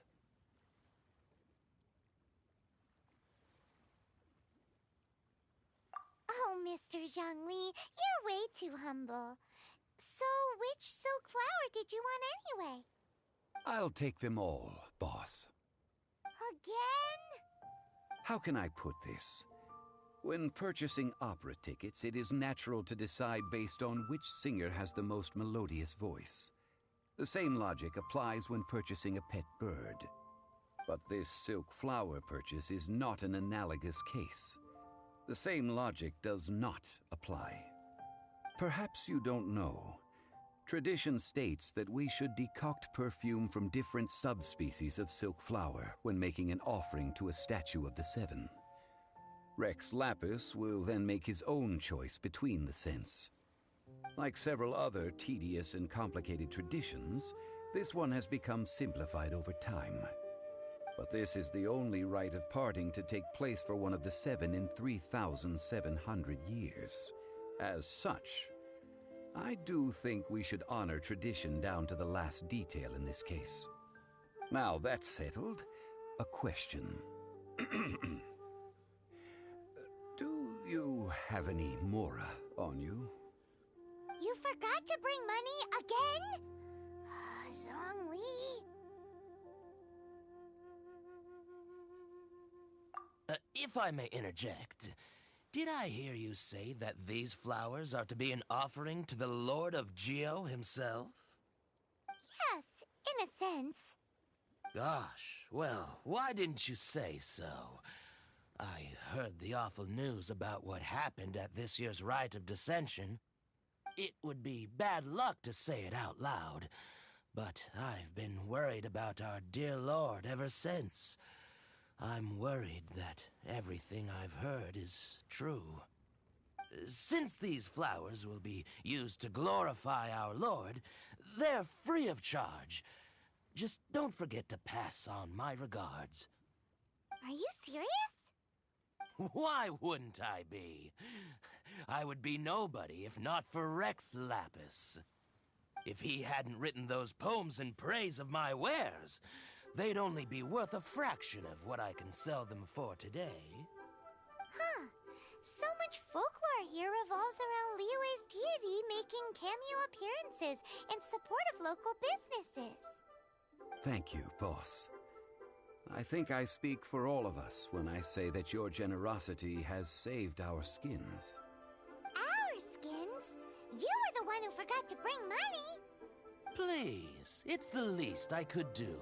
Oh, Mr. Zhongli, you're way too humble. So, which silk flower did you want anyway? I'll take them all, boss. Again? How can I put this? When purchasing opera tickets, it is natural to decide based on which singer has the most melodious voice. The same logic applies when purchasing a pet bird. But this silk flower purchase is not an analogous case. The same logic does not apply. Perhaps you don't know. Tradition states that we should decoct perfume from different subspecies of silk flower when making an offering to a statue of the Seven. Rex Lapis will then make his own choice between the scents. Like several other tedious and complicated traditions, this one has become simplified over time. But this is the only rite of parting to take place for one of the Seven in 3,700 years. As such, I do think we should honor tradition down to the last detail in this case. Now that's settled, a question. Do you have any Mora on you? You forgot to bring money again? Zhongli. If I may interject, did I hear you say that these flowers are to be an offering to the Lord of Geo himself? Yes, in a sense. Gosh, well, why didn't you say so? I heard the awful news about what happened at this year's Rite of Dissension. It would be bad luck to say it out loud, but I've been worried about our dear Lord ever since. I'm worried that everything I've heard is true. Since these flowers will be used to glorify our Lord, they're free of charge. Just don't forget to pass on my regards. Are you serious? Why wouldn't I be? I would be nobody if not for Rex Lapis. If he hadn't written those poems in praise of my wares, they'd only be worth a fraction of what I can sell them for today. Huh. So much folklore here revolves around Liyue's deity making cameo appearances in support of local businesses. Thank you, boss. I think I speak for all of us when I say that your generosity has saved our skins. Our skins? You were the one who forgot to bring money. Please, it's the least I could do.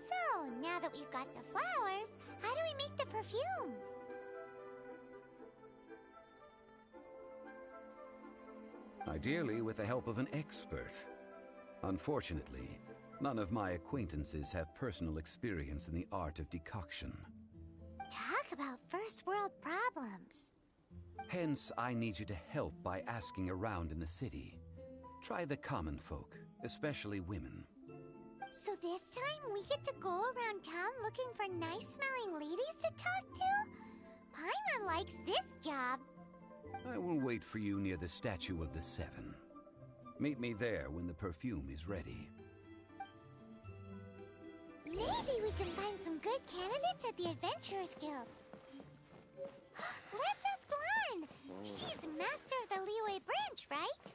So, now that we've got the flowers, how do we make the perfume? Ideally, with the help of an expert. Unfortunately, none of my acquaintances have personal experience in the art of decoction. Talk about first world problems. Hence, I need you to help by asking around in the city. Try the common folk, especially women. So this time we get to go around town looking for nice-smelling ladies to talk to? Paimon likes this job. I will wait for you near the Statue of the Seven. Meet me there when the perfume is ready. Maybe we can find some good candidates at the Adventurers Guild. Let's ask Lan! She's master of the Liyue branch, right?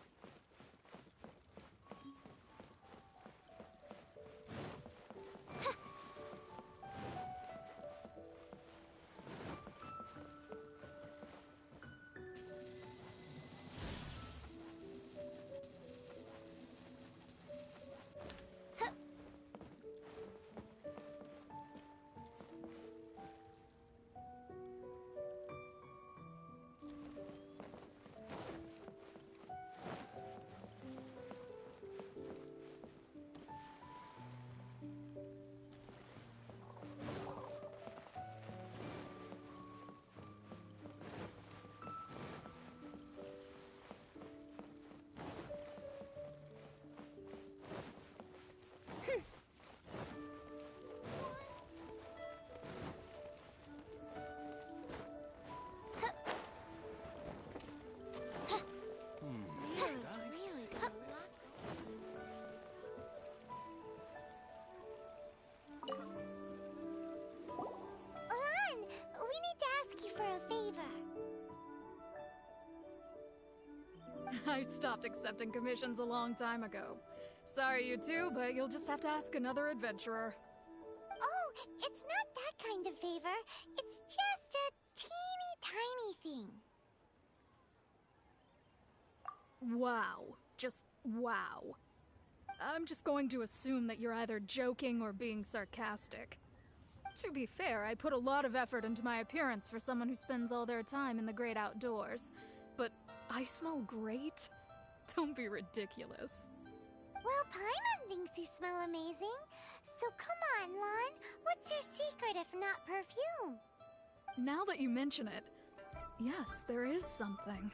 I stopped accepting commissions a long time ago. Sorry, you two, but you'll just have to ask another adventurer. Oh, it's not that kind of favor. It's just a teeny tiny thing. Wow. Just wow. I'm just going to assume that you're either joking or being sarcastic. To be fair, I put a lot of effort into my appearance for someone who spends all their time in the great outdoors. But I smell great? Don't be ridiculous. Well, Paimon thinks you smell amazing. So come on, Lan. What's your secret if not perfume? Now that you mention it, yes, there is something.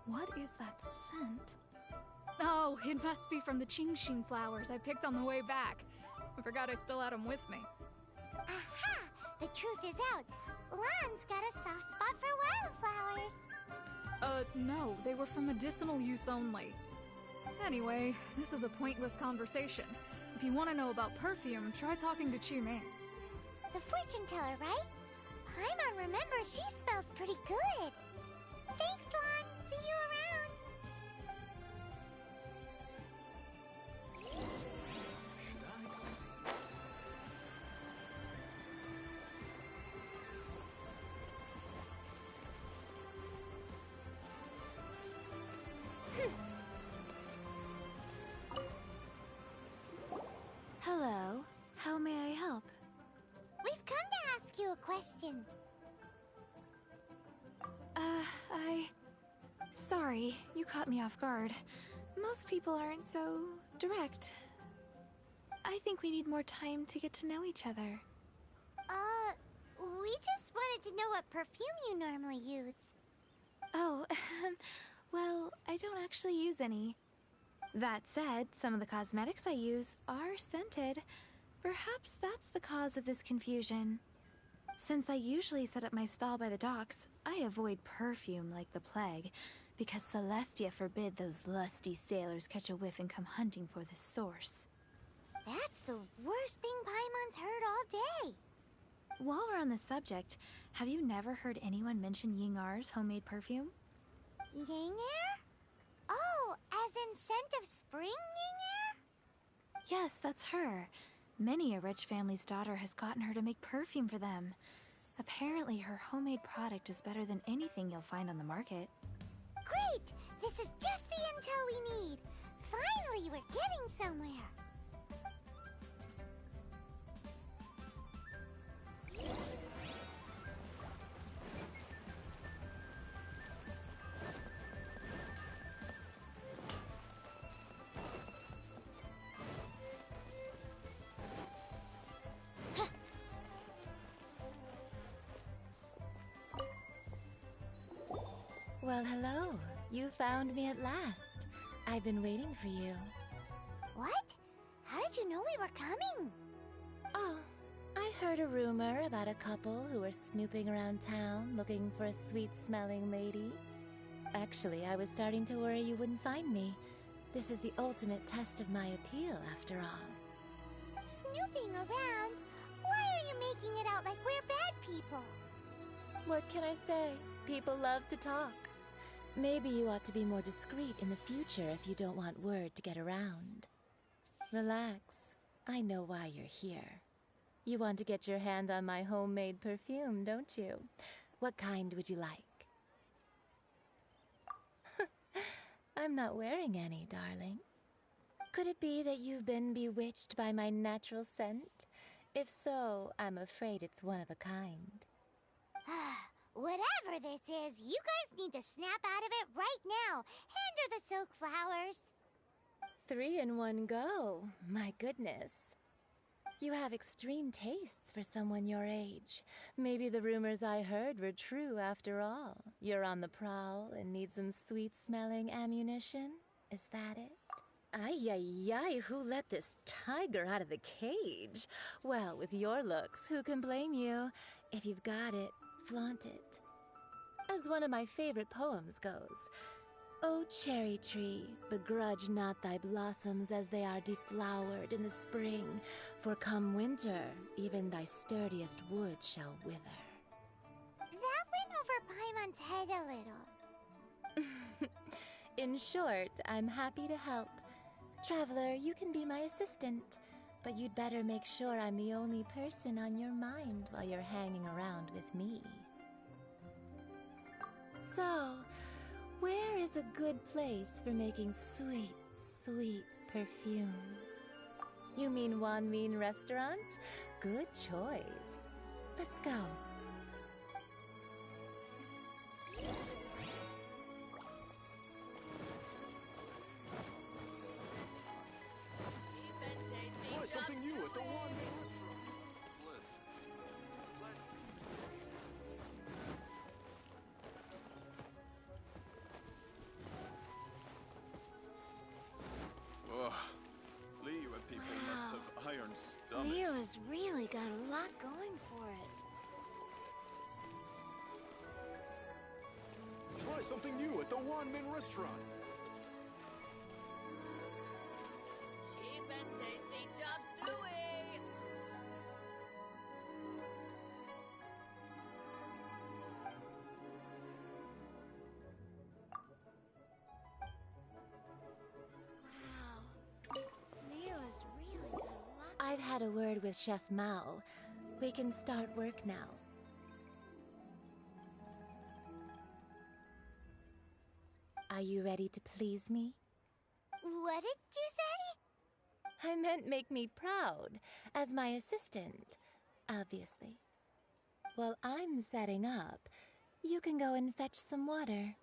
What is that scent? Oh, it must be from the Qingxin flowers I picked on the way back. I forgot I still had them with me. Aha! The truth is out. Lan's got a soft spot for wildflowers. No, they were for medicinal use only. Anyway, this is a pointless conversation. If you want to know about perfume, try talking to Qimei. The fortune teller, right? Paimon remembers she smells pretty good. Thanks, Lan. See you around. Hello. How may I help? We've come to ask you a question. Sorry, you caught me off guard. Most people aren't so direct. I think we need more time to get to know each other. We just wanted to know what perfume you normally use. Oh, well, I don't actually use any. That said, some of the cosmetics I use are scented. Perhaps that's the cause of this confusion. Since I usually set up my stall by the docks, I avoid perfume like the plague, because Celestia forbid those lusty sailors catch a whiff and come hunting for the source. That's the worst thing Paimon's heard all day. While we're on the subject, have you never heard anyone mention Yingar's homemade perfume? Yingar? Oh, as in scent of spring Yingar? Yes, that's her. Many a rich family's daughter has gotten her to make perfume for them. Apparently, her homemade product is better than anything you'll find on the market. Great! This is just the intel we need. Finally, we're getting somewhere. Well, hello. You found me at last. I've been waiting for you. What? How did you know we were coming? Oh, I heard a rumor about a couple who were snooping around town looking for a sweet-smelling lady. Actually, I was starting to worry you wouldn't find me. This is the ultimate test of my appeal, after all. Snooping around? Why are you making it out like we're bad people? What can I say? People love to talk. Maybe you ought to be more discreet in the future if you don't want word to get around. Relax. I know why you're here. You want to get your hand on my homemade perfume, don't you? What kind would you like? I'm not wearing any, darling. Could it be that you've been bewitched by my natural scent? If so, I'm afraid it's one of a kind. Whatever this is, you guys need to snap out of it right now. Hand her the silk flowers. 3 in one go. My goodness. You have extreme tastes for someone your age. Maybe the rumors I heard were true after all. You're on the prowl and need some sweet-smelling ammunition? Is that it? Ay, ay, ay, who let this tiger out of the cage? Well, with your looks, who can blame you? If you've got it, flaunt it. As one of my favorite poems goes, "O cherry tree, begrudge not thy blossoms as they are deflowered in the spring, for come winter, even thy sturdiest wood shall wither." That went over Paimon's head a little. In short, I'm happy to help. Traveler, you can be my assistant, but you'd better make sure I'm the only person on your mind while you're hanging around with me. So, where is a good place for making sweet, sweet perfume? You mean Wan Min Restaurant? Good choice. Let's go. Try something new at the Wan Min Restaurant. Ugh. Liyue people must have iron stomachs. Liyue's really got a lot going for it. Try something new at the Wan Min Restaurant. Cheap and tasty chop suey! Wow. Liyue's really got a lot. I've had a word with Chef Mao. We can start work now. Are you ready to please me? What did you say? I meant make me proud, as my assistant, obviously. While I'm setting up, you can go and fetch some water.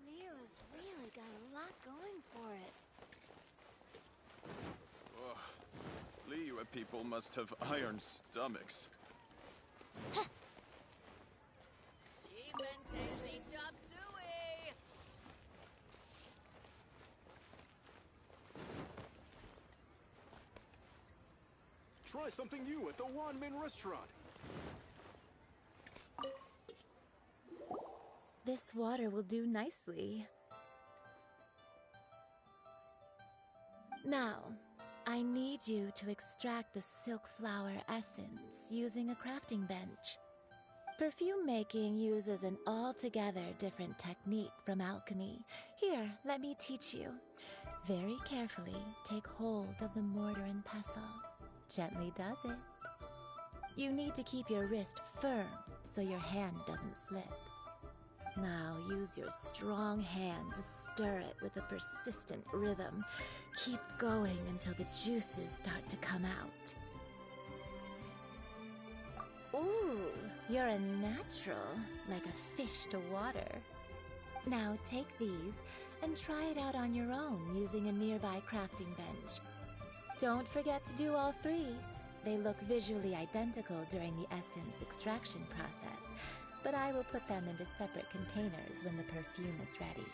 Leo's really got a lot going for it. Ugh. Liyue people must have iron stomachs. Cheap and tasty chop suey! Try something new at the Wanmin restaurant. This water will do nicely. Now, I need you to extract the silk flower essence using a crafting bench. Perfume making uses an altogether different technique from alchemy. Here, let me teach you. Very carefully, take hold of the mortar and pestle. Gently does it. You need to keep your wrist firm so your hand doesn't slip. Now use your strong hand to stir it with a persistent rhythm. Keep going until the juices start to come out. Ooh, you're a natural, like a fish to water. Now take these and try it out on your own using a nearby crafting bench. Don't forget to do all three. They look visually identical during the essence extraction process, but I will put them into separate containers when the perfume is ready.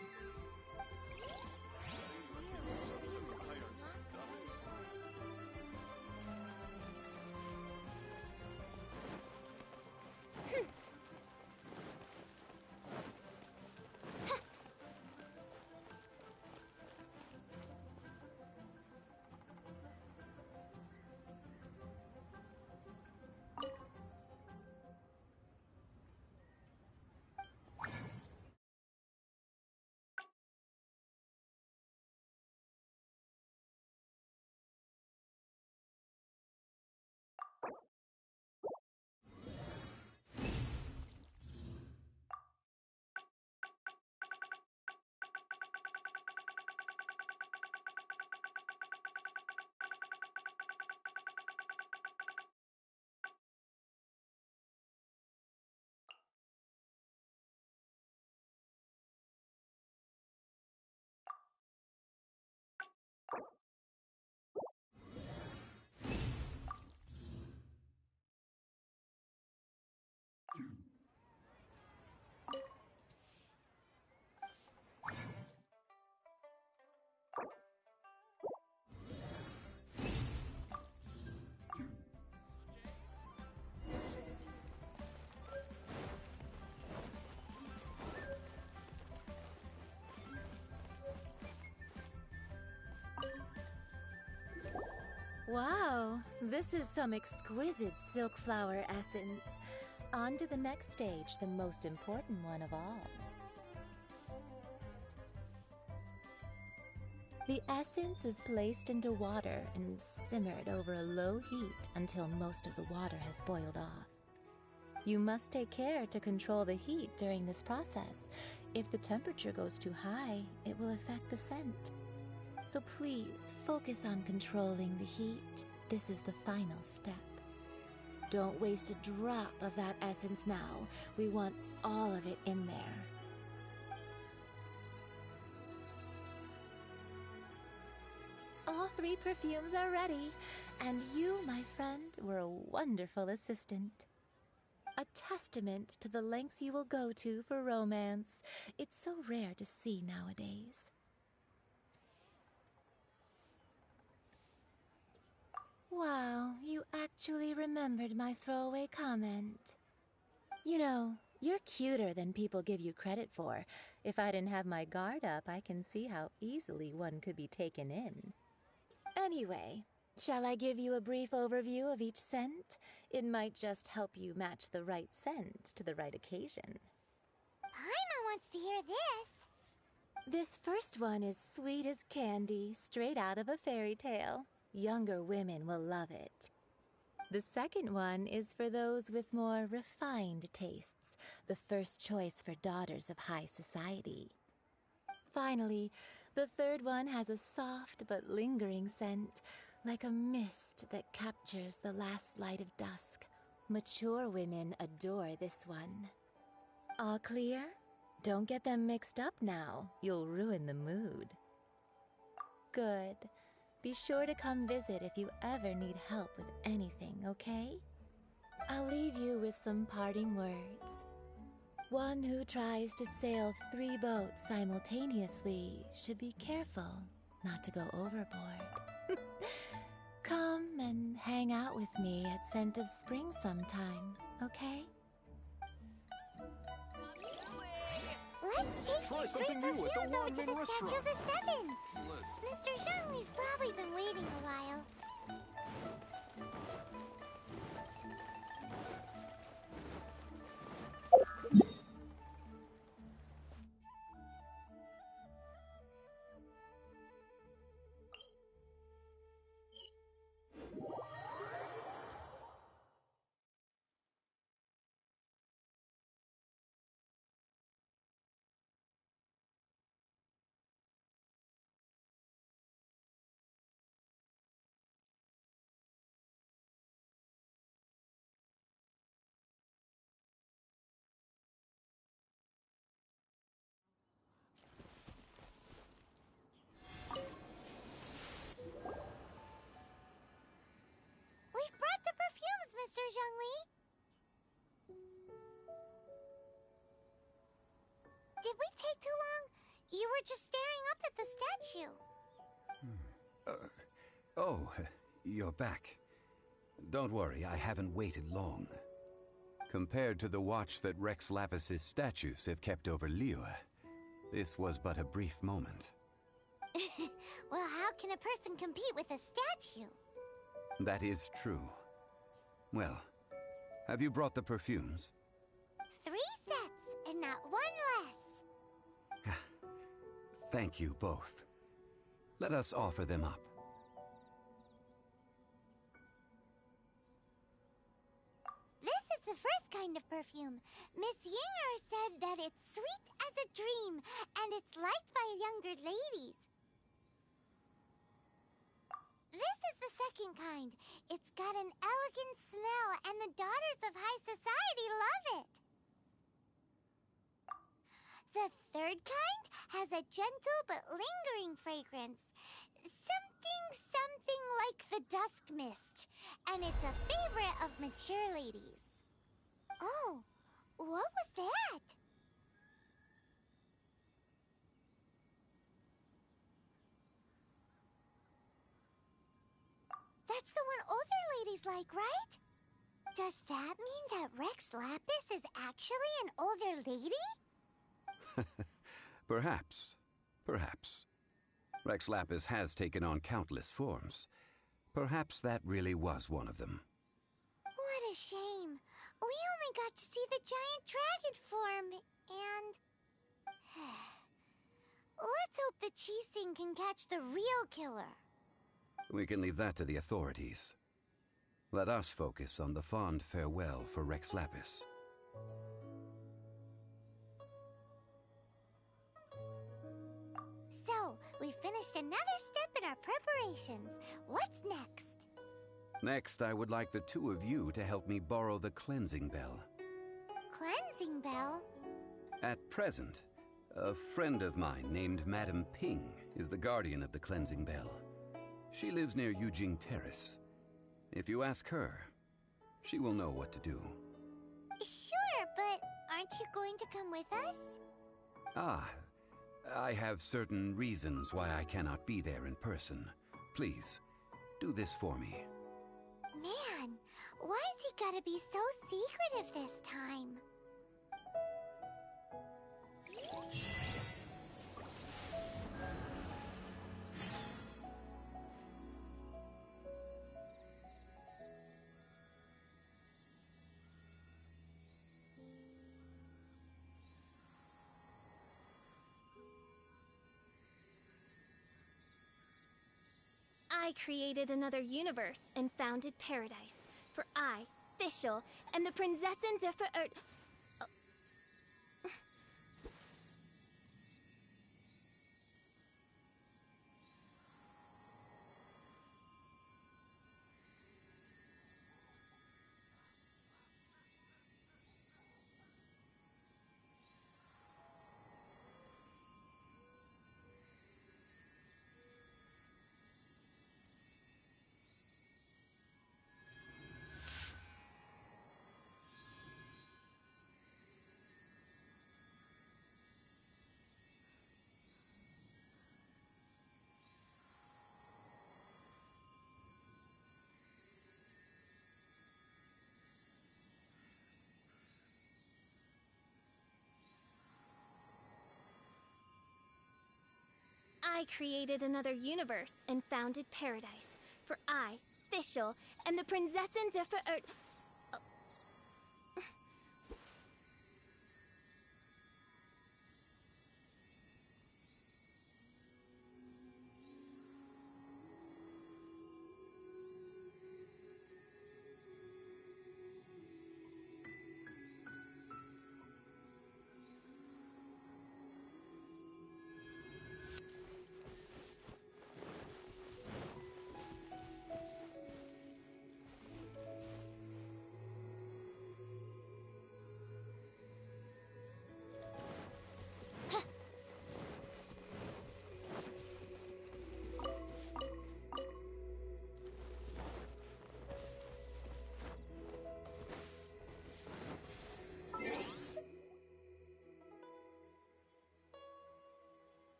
Wow, this is some exquisite silk flower essence. On to the next stage, the most important one of all. The essence is placed into water and simmered over a low heat until most of the water has boiled off. You must take care to control the heat during this process. If the temperature goes too high, it will affect the scent. So please focus on controlling the heat. This is the final step. Don't waste a drop of that essence now. We want all of it in there. All three perfumes are ready, and you, my friend, were a wonderful assistant. A testament to the lengths you will go to for romance. It's so rare to see nowadays. Wow, you actually remembered my throwaway comment. You know, you're cuter than people give you credit for. If I didn't have my guard up, I can see how easily one could be taken in. Anyway, shall I give you a brief overview of each scent? It might just help you match the right scent to the right occasion. Paimon wants to hear this. This first one is sweet as candy, straight out of a fairy tale. Younger women will love it. The second one is for those with more refined tastes, the first choice for daughters of high society. Finally, the third one has a soft but lingering scent, like a mist that captures the last light of dusk. Mature women adore this one. All clear? Don't get them mixed up now. You'll ruin the mood. Good. Be sure to come visit if you ever need help with anything, okay? I'll leave you with some parting words. One who tries to sail 3 boats simultaneously should be careful not to go overboard. Come and hang out with me at Scent of Spring sometime, okay? Let's take Try these something 3 new at the perfumes over to Wanmin the restaurant. Statue of the Seven. Mr. Zhongli's probably been waiting a while. We've brought the perfumes, Mr. Zhongli. Did we take too long? You were just staring up at the statue. Oh, you're back. Don't worry, I haven't waited long. Compared to the watch that Rex Lapis's statues have kept over Liyue, this was but a brief moment. Well, how can a person compete with a statue? That is true. Well, have you brought the perfumes? 3 sets, and not 1 less. Thank you both. Let us offer them up. This is the first kind of perfume. Miss Yinger said that it's sweet as a dream, and it's liked by younger ladies. This is the second kind. It's got an elegant smell, and the daughters of high society love it. The third kind has a gentle but lingering fragrance. Something like the dusk mist. And it's a favorite of mature ladies. Oh, what was that? That's the one older ladies like, right? Does that mean that Rex Lapis is actually an older lady? Perhaps. Perhaps. Rex Lapis has taken on countless forms. Perhaps that really was one of them. What a shame. We only got to see the giant dragon form, and... Let's hope the Qixing can catch the real killer. We can leave that to the authorities. Let us focus on the fond farewell for Rex Lapis. So, we finished another step in our preparations. What's next? Next, I would like the 2 of you to help me borrow the cleansing bell. Cleansing bell? At present, a friend of mine named Madame Ping is the guardian of the cleansing bell. She lives near Yujing Terrace. If you ask her, she will know what to do. Sure, but aren't you going to come with us? Ah, I have certain reasons why I cannot be there in person. Please, do this for me. Man, why's he gotta be so secretive this time? I created another universe and founded paradise. For I, Fischl, and the Prinzessin der I created another universe and founded paradise for I, Fischl, and the Prinzessin